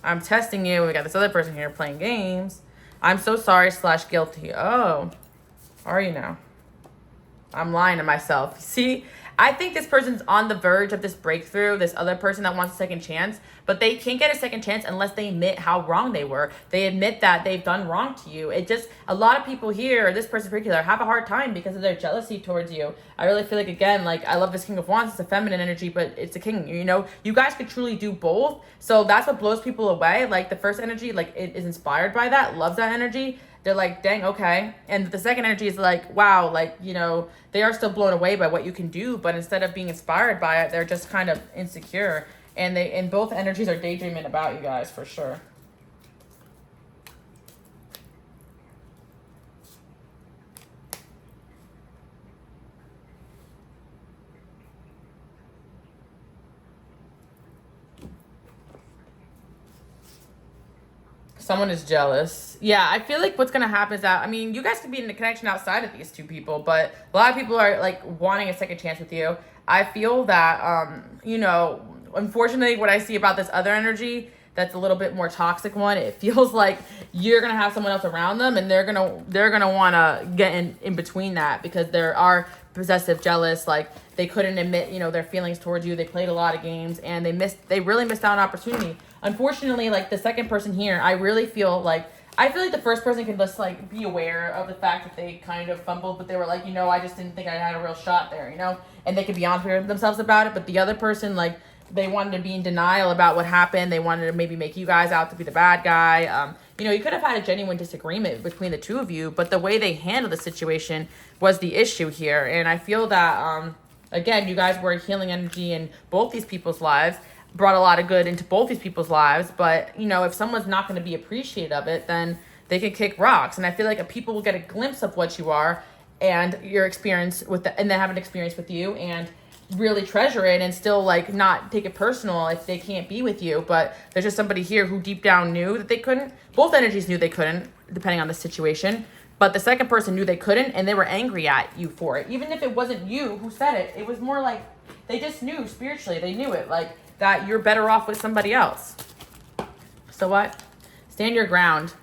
I'm testing you. We got this other person here playing games. I'm so sorry / guilty. Oh, are you now? I'm lying to myself. See, I think this person's on the verge of this breakthrough, this other person that wants a second chance, but they can't get a second chance unless they admit how wrong they were. They admit that they've done wrong to you. It just, a lot of people here, this person in particular, have a hard time because of their jealousy towards you. I really feel like, again, like I love this King of Wands. It's a feminine energy, but it's a king, you know? You guys could truly do both. So that's what blows people away. Like the first energy, like it is inspired by that, loves that energy. They're like, dang, okay. And the second energy is like, wow, like, you know, they are still blown away by what you can do, but instead of being inspired by it, they're just kind of insecure. And both energies are daydreaming about you guys for sure. Someone is jealous. Yeah, I feel like what's going to happen is that, I mean, you guys could be in a connection outside of these two people, but a lot of people are, like, wanting a second chance with you. I feel that, you know, unfortunately, what I see about this other energy, that's a little bit more toxic one, it feels like you're going to have someone else around them, and they're going to want to get in between that, because they are possessive, jealous, like, they couldn't admit, you know, their feelings towards you. They played a lot of games, and they really missed out on opportunity. Unfortunately, like the second person here, I really feel like I feel like the first person can just like be aware of the fact that they kind of fumbled, but they were like, I just didn't think I had a real shot there, and they could be honest with themselves about it. But the other person, like, they wanted to be in denial about what happened. They wanted to maybe make you guys out to be the bad guy. You could have had a genuine disagreement between the two of you, but the way they handled the situation was the issue here. And I feel that, again, you guys were healing energy in both these people's lives, brought a lot of good into both these people's lives. But, if someone's not going to be appreciative of it, then they can kick rocks. And I feel like if people will get a glimpse of what you are and your experience and then have an experience with you and really treasure it and still like not take it personal if they can't be with you. But there's just somebody here who deep down knew that they couldn't. Both energies knew they couldn't, depending on the situation. But the second person knew they couldn't, and they were angry at you for it. Even if it wasn't you who said it, it was more like they just knew spiritually. They knew it, like that you're better off with somebody else. So what? Stand your ground.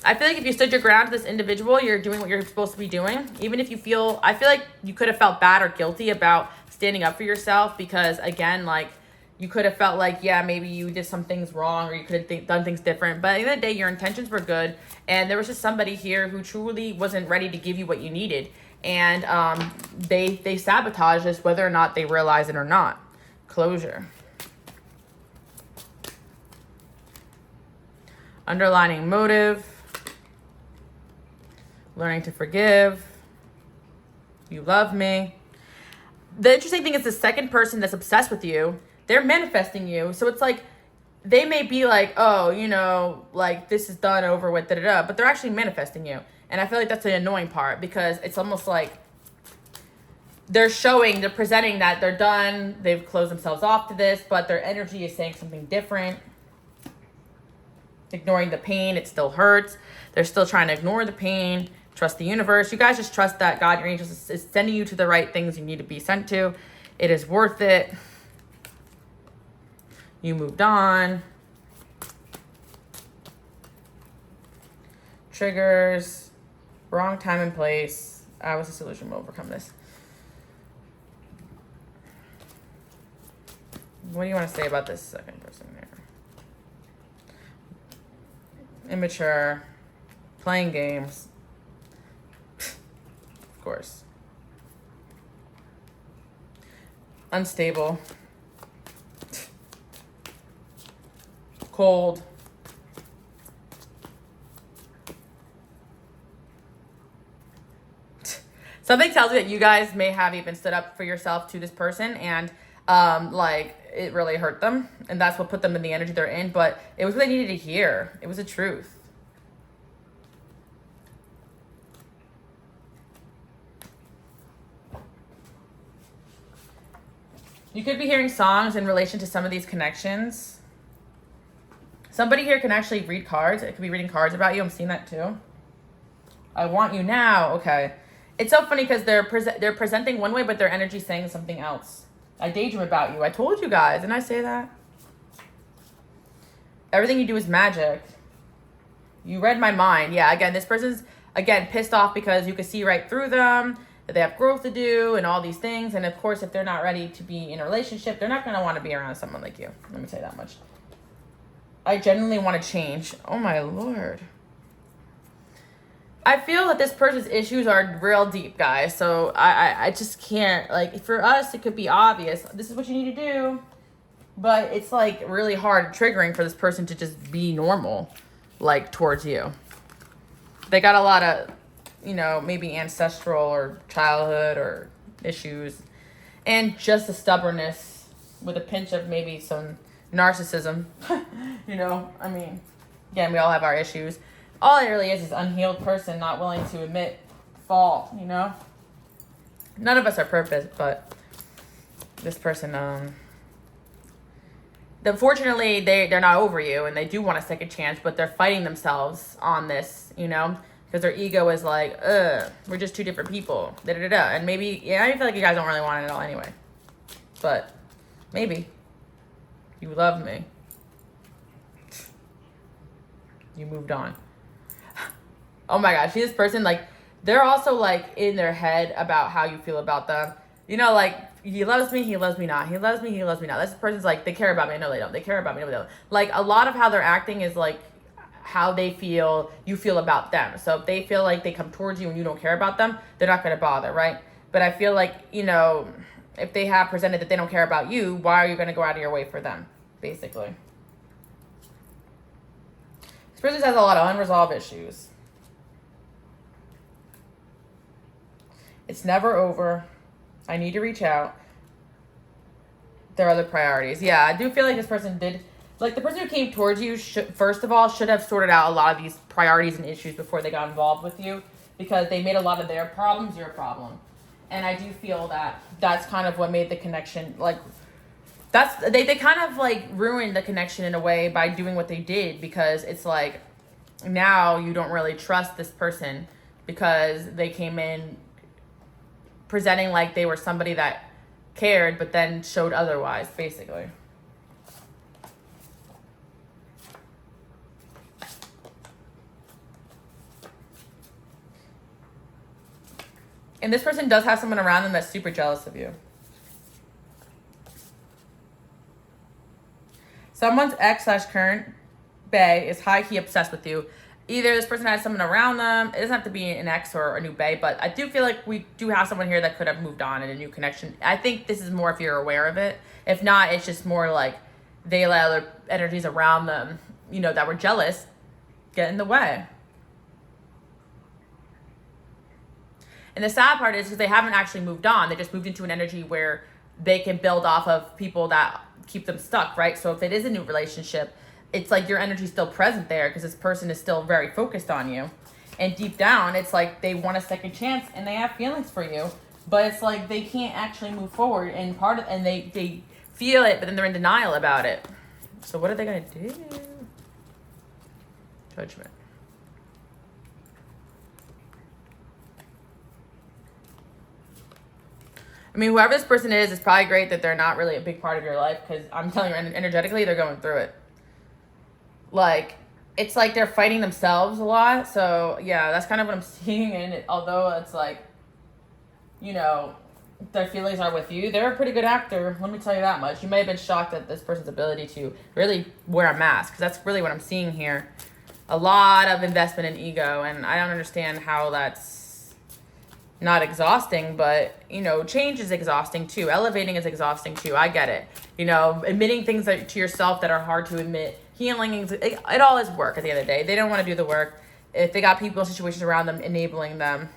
I feel like if you stood your ground to this individual, you're doing what you're supposed to be doing. Even if I feel like you could have felt bad or guilty about standing up for yourself because, again, like, you could have felt like, yeah, maybe you did some things wrong or you could have done things different. But at the end of the day, your intentions were good. And there was just somebody here who truly wasn't ready to give you what you needed. And they sabotaged this, whether or not they realize it or not. Closure. Underlining motive. Learning to forgive. You love me. The interesting thing is the second person that's obsessed with you, they're manifesting you. So it's like, they may be like, oh, like this is done, over with, da-da-da. But they're actually manifesting you. And I feel like that's the annoying part because it's almost like they're presenting that they're done. They've closed themselves off to this, but their energy is saying something different. Ignoring the pain, it still hurts. They're still trying to ignore the pain. Trust the universe. You guys just trust that God, your angels, is sending you to the right things you need to be sent to. It is worth it. You moved on. Triggers. Wrong time and place. What's the solution? We'll overcome this. What do you want to say about this second person here? Immature. Playing games. Of course. Unstable. Cold. Something tells me that you guys may have even stood up for yourself to this person and like it really hurt them, and that's what put them in the energy they're in, but it was what they needed to hear. It was the truth. You could be hearing songs in relation to some of these connections. Somebody here can actually read cards. It could be reading cards about you. I'm seeing that too. I want you now. Okay. It's so funny because they're presenting one way, but their energy saying something else. I daydream about you. I told you guys. Didn't I say that? Everything you do is magic. You read my mind. Yeah, again, this person's, again, pissed off because you can see right through them, that they have growth to do and all these things. And of course, if they're not ready to be in a relationship, they're not going to want to be around someone like you. Let me say that much. I genuinely want to change. Oh my Lord. I feel that this person's issues are real deep, guys. So I just can't, like, for us, it could be obvious. This is what you need to do. But it's like really hard triggering for this person to just be normal, like, towards you. They got a lot of, maybe ancestral or childhood or issues. And just a stubbornness with a pinch of maybe some narcissism. I mean, again, we all have our issues. All it really is unhealed person not willing to admit fault, None of us are perfect, but this person, unfortunately, they're not over you, and they do want a second chance, but they're fighting themselves on this, because their ego is like, we're just two different people, da-da-da-da. And maybe, I feel like you guys don't really want it at all anyway. But maybe. You love me. You moved on. Oh my gosh, see this person, like, they're also, like, in their head about how you feel about them. Like, he loves me not. He loves me not. This person's like, they care about me. No, they don't. They care about me. No, they don't. Like, a lot of how they're acting is, like, how they feel, you feel about them. So if they feel like they come towards you and you don't care about them, they're not going to bother, right? But I feel like, you know, if they have presented that they don't care about you, why are you going to go out of your way for them, basically? This person has a lot of unresolved issues. It's never over. I need to reach out. There are other priorities. Yeah, I do feel like this person did, like the person who came towards you, first of all, should have sorted out a lot of these priorities and issues before they got involved with you, because they made a lot of their problems your problem. And I do feel that that's kind of what made the connection, like, they kind of like ruined the connection in a way by doing what they did, because it's like now you don't really trust this person because they came in presenting like they were somebody that cared, but then showed otherwise, basically. And this person does have someone around them that's super jealous of you. Someone's ex/current bae is high-key obsessed with you. Either this person has someone around them. It doesn't have to be an ex or a new bae, but I do feel like we do have someone here that could have moved on in a new connection. I think this is more if you're aware of it. If not, it's just more like they let other energies around them, you know, that were jealous, get in the way. And the sad part is because they haven't actually moved on. They just moved into an energy where they can build off of people that keep them stuck, right? So if it is a new relationship, it's like your energy's still present there because this person is still very focused on you. And deep down, it's like they want a second chance and they have feelings for you, but it's like they can't actually move forward, and they feel it, but then they're in denial about it. So what are they gonna do? Judgment. I mean, whoever this person is, it's probably great that they're not really a big part of your life, because I'm telling you, energetically, they're going through it. Like, it's like they're fighting themselves a lot. So, yeah, that's kind of what I'm seeing. And although it's like, you know, their feelings are with you, they're a pretty good actor. Let me tell you that much. You may have been shocked at this person's ability to really wear a mask, because that's really what I'm seeing here. A lot of investment in ego, and I don't understand how that's not exhausting, but, you know, change is exhausting too. Elevating is exhausting too. I get it. You know, admitting things to yourself that are hard to admit. Healing, it all is work at the end of the day. They don't want to do the work. If they got people in situations around them, enabling them.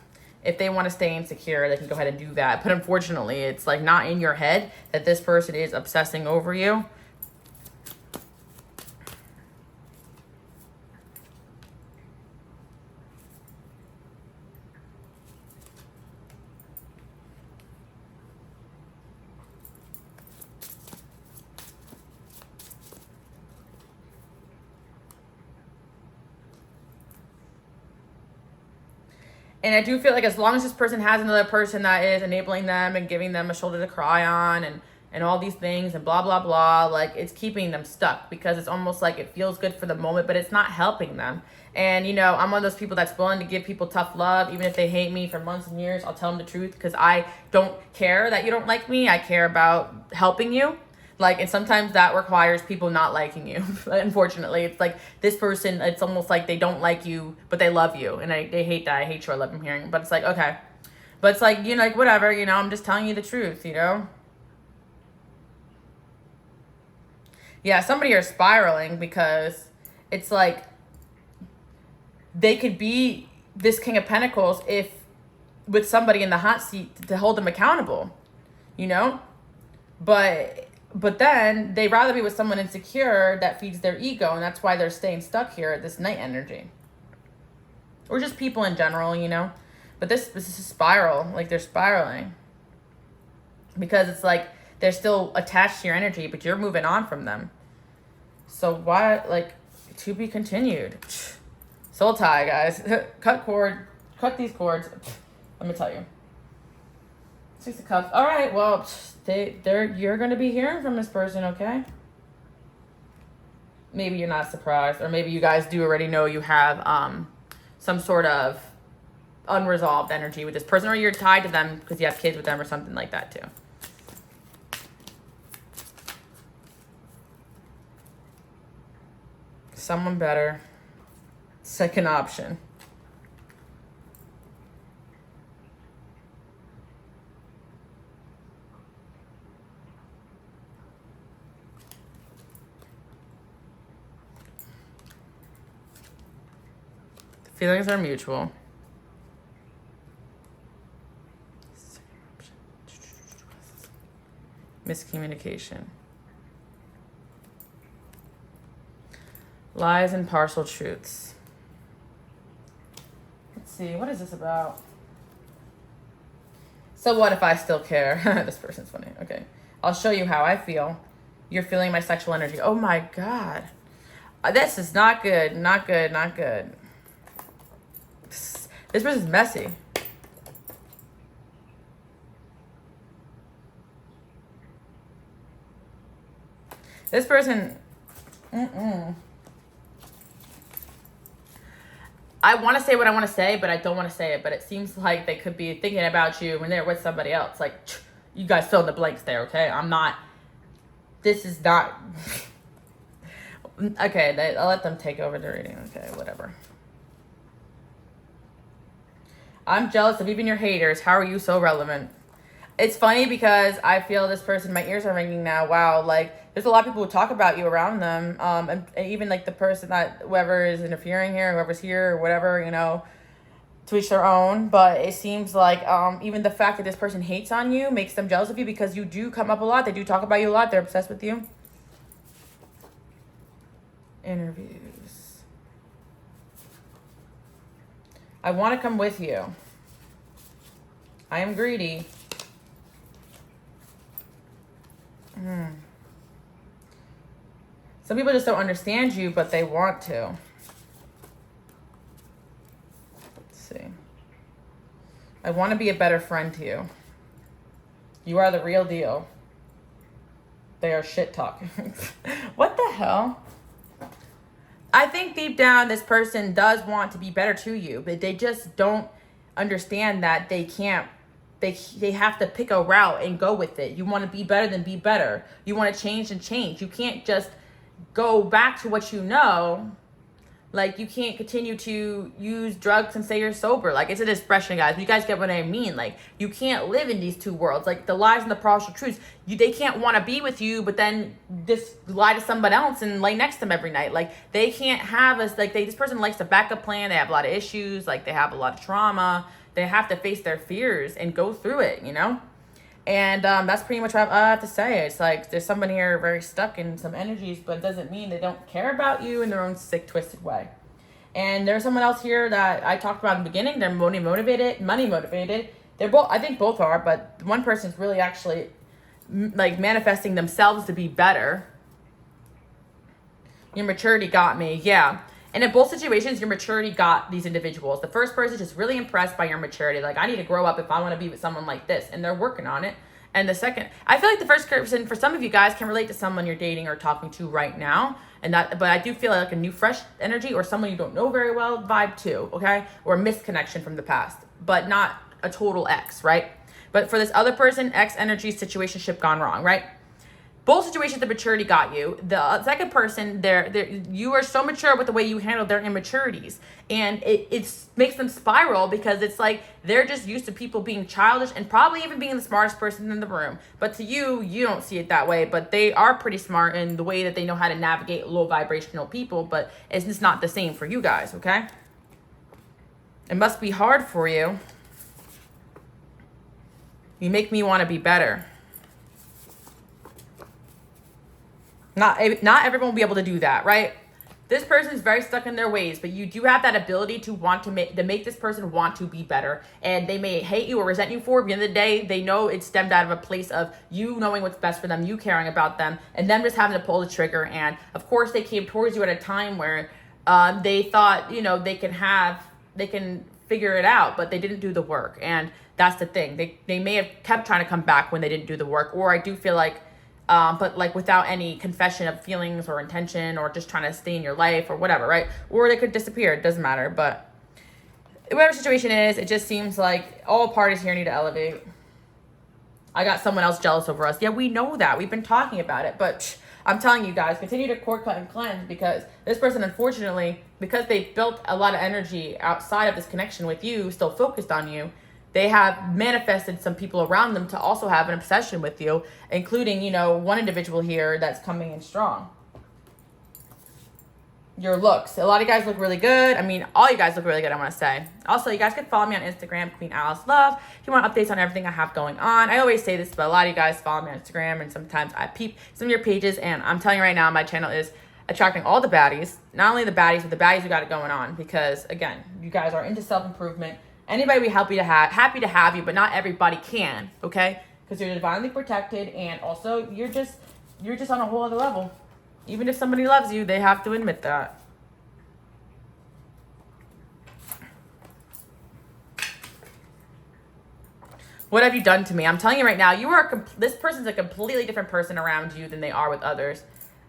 If they want to stay insecure, they can go ahead and do that. But unfortunately, it's like not in your head that this person is obsessing over you. And I do feel like as long as this person has another person that is enabling them and giving them a shoulder to cry on and all these things and blah, blah, blah, like it's keeping them stuck, because it's almost like it feels good for the moment, but it's not helping them. And, you know, I'm one of those people that's willing to give people tough love. Even if they hate me for months and years, I'll tell them the truth, because I don't care that you don't like me. I care about helping you. Like, and sometimes that requires people not liking you. Unfortunately, it's like this person, it's almost like they don't like you, but they love you. And they hate that. I hate you. I love them hearing. But it's like, okay. But it's like, you know, like whatever, you know, I'm just telling you the truth, you know? Yeah, somebody are spiraling, because it's like they could be this King of Pentacles if with somebody in the hot seat to hold them accountable, you know? But then they'd rather be with someone insecure that feeds their ego, and that's why they're staying stuck here at this night energy. Or just people in general, you know? But this is a spiral. Like, they're spiraling. Because it's like they're still attached to your energy, but you're moving on from them. So why, like, to be continued. Soul tie, guys. Cut these cords. Let me tell you. Six of Cups. All right, well, you're going to be hearing from this person, okay? Maybe you're not surprised, or maybe you guys do already know you have some sort of unresolved energy with this person, or you're tied to them because you have kids with them or something like that too. Someone better. Second option. The feelings are mutual. Miscommunication. Lies and partial truths. Let's see, what is this about? So what if I still care? This person's funny. Okay. I'll show you how I feel. You're feeling my sexual energy. Oh my God. This is not good. Not good. Not good. This person's messy. This person, I want to say what I want to say, but I don't want to say it. But it seems like they could be thinking about you when they're with somebody else. Like, you guys fill in the blanks there, okay? I'm not, this is not, okay, I'll let them take over the reading. Okay, whatever. I'm jealous of even your haters. How are you so relevant? It's funny because I feel this person, my ears are ringing now. Wow, like, there's a lot of people who talk about you around them. And even like the person that, whoever is interfering here, whoever's here or whatever, you know, to each their own. But it seems like even the fact that this person hates on you makes them jealous of you because you do come up a lot. They do talk about you a lot. They're obsessed with you. Interviews. I want to come with you. I am greedy. Some people just don't understand you, but they want to. Let's see. I want to be a better friend to you. You are the real deal. They are shit talking. What the hell? I think deep down this person does want to be better to you, but they just don't understand that they can't. They have to pick a route and go with it. You want to be better, then be better. You want to change and change. You can't just go back to what you know. Like, you can't continue to use drugs and say you're sober. Like, it's an expression, guys. You guys get what I mean. Like, you can't live in these two worlds. Like, the lies and the partial truths. They can't want to be with you, but then just lie to someone else and lay next to them every night. Like, they can't have us. Like, this person likes a backup plan. They have a lot of issues. Like, they have a lot of trauma. They have to face their fears and go through it, you know? And that's pretty much what I have to say. It's like there's someone here very stuck in some energies, but it doesn't mean they don't care about you in their own sick, twisted way. And there's someone else here that I talked about in the beginning. They're money motivated. They're both, I think both are, but one person's really actually like manifesting themselves to be better. Your maturity got me. Yeah. And in both situations, your maturity got these individuals. The first person is just really impressed by your maturity. Like, I need to grow up if I want to be with someone like this. And they're working on it. And the second, I feel like the first person, for some of you guys, can relate to someone you're dating or talking to right now. But I do feel like a new, fresh energy or someone you don't know very well vibe too, okay? Or a misconnection from the past, but not a total X, right? But for this other person, X energy, situationship gone wrong, right? Both situations, the maturity got you. The second person, you are so mature with the way you handle their immaturities. And it makes them spiral because it's like they're just used to people being childish and probably even being the smartest person in the room. But to you, you don't see it that way. But they are pretty smart in the way that they know how to navigate low vibrational people. But it's just not the same for you guys, okay? It must be hard for you. You make me want to be better. Not everyone will be able to do that, right? This person is very stuck in their ways, but you do have that ability to want to make this person want to be better. And they may hate you or resent you for it. At the end of the day, they know it's stemmed out of a place of you knowing what's best for them, you caring about them, and them just having to pull the trigger. And of course, they came towards you at a time where they thought, you know, they can figure it out, but they didn't do the work. And that's the thing. They may have kept trying to come back when they didn't do the work. Or I do feel like but like without any confession of feelings or intention or just trying to stay in your life or whatever, right? Or they could disappear. It doesn't matter. But whatever situation is, it just seems like all parties here need to elevate. I got someone else jealous over us. Yeah, we know that. We've been talking about it. But I'm telling you guys, continue to cord cut and cleanse, because this person, unfortunately, because they built a lot of energy outside of this connection with you, still focused on you, they have manifested some people around them to also have an obsession with you, including, you know, one individual here that's coming in strong. Your looks. A lot of you guys look really good. I mean, all you guys look really good, I want to say. Also, you guys can follow me on Instagram, Queen Alice Love, if you want updates on everything I have going on. I always say this, but a lot of you guys follow me on Instagram, and sometimes I peep some of your pages, and I'm telling you right now, my channel is attracting all the baddies. Not only the baddies, but the baddies who got it going on, because, again, you guys are into self-improvement. Anybody we happy to have you, but not everybody can, okay? Because you're divinely protected, and also you're just on a whole other level. Even if somebody loves you, they have to admit that. What have you done to me? I'm telling you right now, this person's a completely different person around you than they are with others.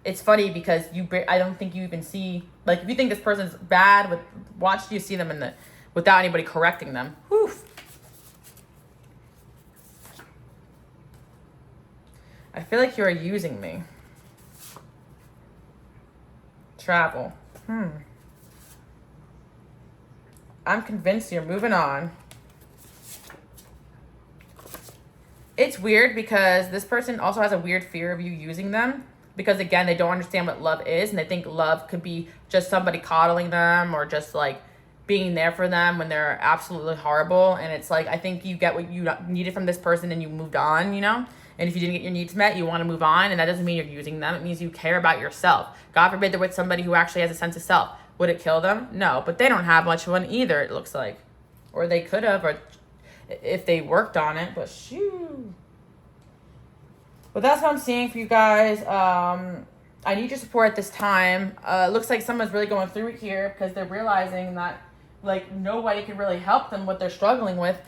It's funny because I don't think you even see, like, if you think this person's bad, watch you see them without anybody correcting them. Whew. I feel like you are using me. Travel. I'm convinced you're moving on. It's weird because this person also has a weird fear of you using them, because, again, they don't understand what love is, and they think love could be just somebody coddling them or just, like, being there for them when they're absolutely horrible. And it's like, I think you get what you needed from this person and you moved on, you know? And if you didn't get your needs met, you want to move on, and that doesn't mean you're using them. It means you care about yourself. God forbid they're with somebody who actually has a sense of self. Would it kill them? No, but they don't have much of one either, it looks like. Or they could have, or if they worked on it, but shoo. But that's what I'm seeing for you guys. I need your support at this time. It looks like someone's really going through it here, because they're realizing that, like, nobody can really help them what they're struggling with.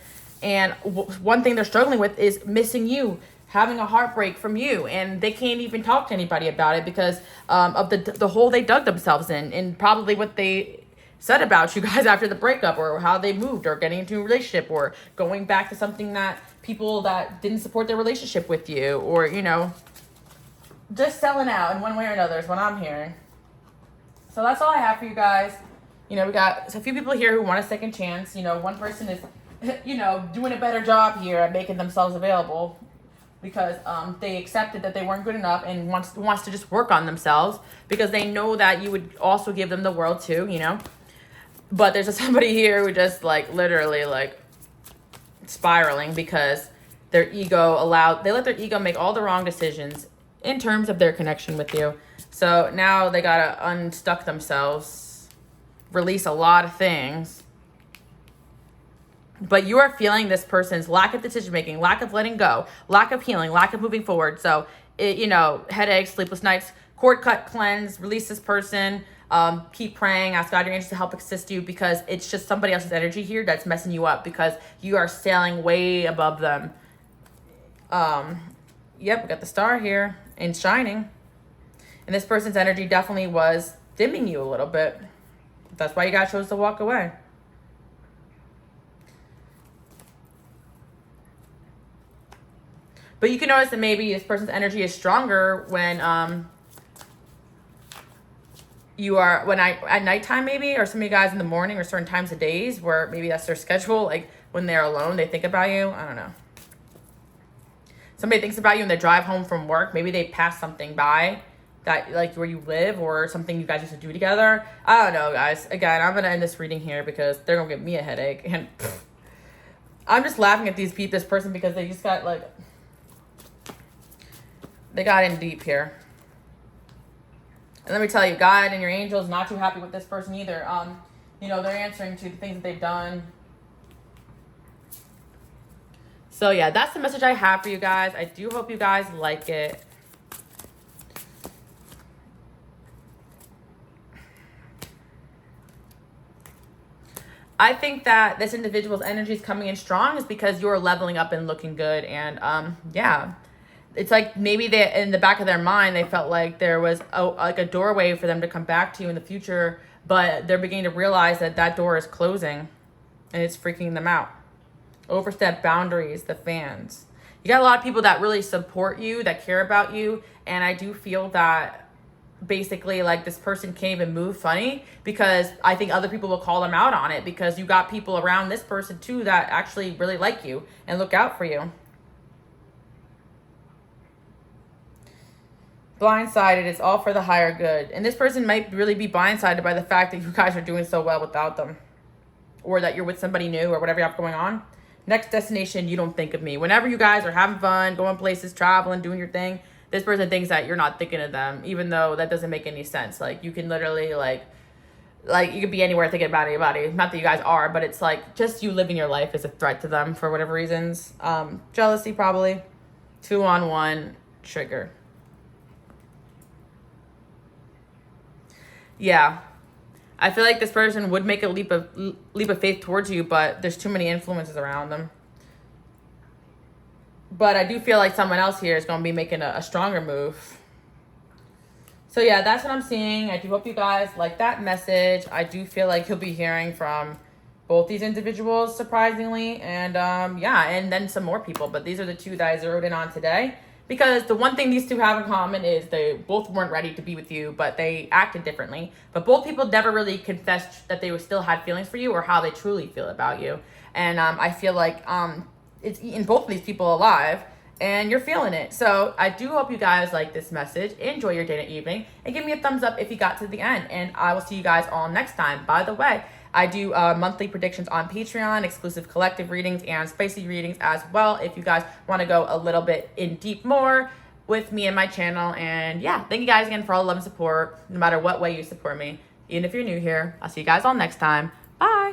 And one thing they're struggling with is missing you, having a heartbreak from you, and they can't even talk to anybody about it because of the hole they dug themselves in, and probably what they said about you guys after the breakup, or how they moved, or getting into a relationship, or going back to something that people that didn't support their relationship with you, or, you know, just selling out in one way or another is what I'm hearing. So that's all I have for you guys. You know, we got a few people here who want a second chance. You know, one person is, you know, doing a better job here at making themselves available, because they accepted that they weren't good enough and wants to just work on themselves, because they know that you would also give them the world too, you know. But there's somebody here who just, like, literally, like, spiraling because their ego they let their ego make all the wrong decisions in terms of their connection with you. So now they gotta unstuck themselves, release a lot of things. But you are feeling this person's lack of decision making, lack of letting go, lack of healing, lack of moving forward. So, you know, headaches, sleepless nights, cord cut, cleanse, release this person. Keep praying, ask God your angels to help assist you, because it's just somebody else's energy here that's messing you up, because you are sailing way above them. Yep, we got the star here and shining. And this person's energy definitely was dimming you a little bit. That's why you guys chose to walk away. But you can notice that maybe this person's energy is stronger when at nighttime maybe, or some of you guys in the morning, or certain times of days where maybe that's their schedule, like when they're alone, they think about you. I don't know. Somebody thinks about you when they drive home from work. Maybe they pass something by that, like, where you live, or something you guys used to do together. I don't know, guys. Again, I'm going to end this reading here because they're going to give me a headache. And I'm just laughing at this person, because they just got, like, they got in deep here. And let me tell you, God and your angels not too happy with this person either. You know, they're answering to the things that they've done. So yeah, that's the message I have for you guys. I do hope you guys like it. I think that this individual's energy is coming in strong is because you're leveling up and looking good. And yeah, it's like maybe they, in the back of their mind, they felt like there was a doorway for them to come back to you in the future, but they're beginning to realize that that door is closing and it's freaking them out. Overstep boundaries, the fans. You got a lot of people that really support you, that care about you. And I do feel that basically like this person can't even move funny because I think other people will call them out on it because you got people around this person too that actually really like you and look out for you. Blindsided, it's all for the higher good. And this person might really be blindsided by the fact that you guys are doing so well without them, or that you're with somebody new, or whatever you have going on. Next destination, you don't think of me. Whenever you guys are having fun, going places, traveling, doing your thing, this person thinks that you're not thinking of them, even though that doesn't make any sense. Like, you can literally, like you could be anywhere thinking about anybody. Not that you guys are, but it's like just you living your life is a threat to them for whatever reasons. Jealousy, probably. 2-on-1 trigger. Yeah. I feel like this person would make a leap of faith towards you, but there's too many influences around them. But I do feel like someone else here is going to be making a stronger move. So yeah, that's what I'm seeing. I do hope you guys like that message. I do feel like you'll be hearing from both these individuals, surprisingly. And yeah, and then some more people. But these are the two that I zeroed in on today. Because the one thing these two have in common is they both weren't ready to be with you, but they acted differently. But both people never really confessed that they still had feelings for you or how they truly feel about you. And I feel like it's eaten both of these people alive, and you're feeling it. So I do hope you guys like this message. Enjoy your day and evening, and give me a thumbs up if you got to the end. And I will see you guys all next time. By the way, I do monthly predictions on Patreon, exclusive collective readings, and spicy readings as well if you guys want to go a little bit in deep more with me and my channel. And yeah, thank you guys again for all the love and support, no matter what way you support me. Even if you're new here, I'll see you guys all next time. Bye!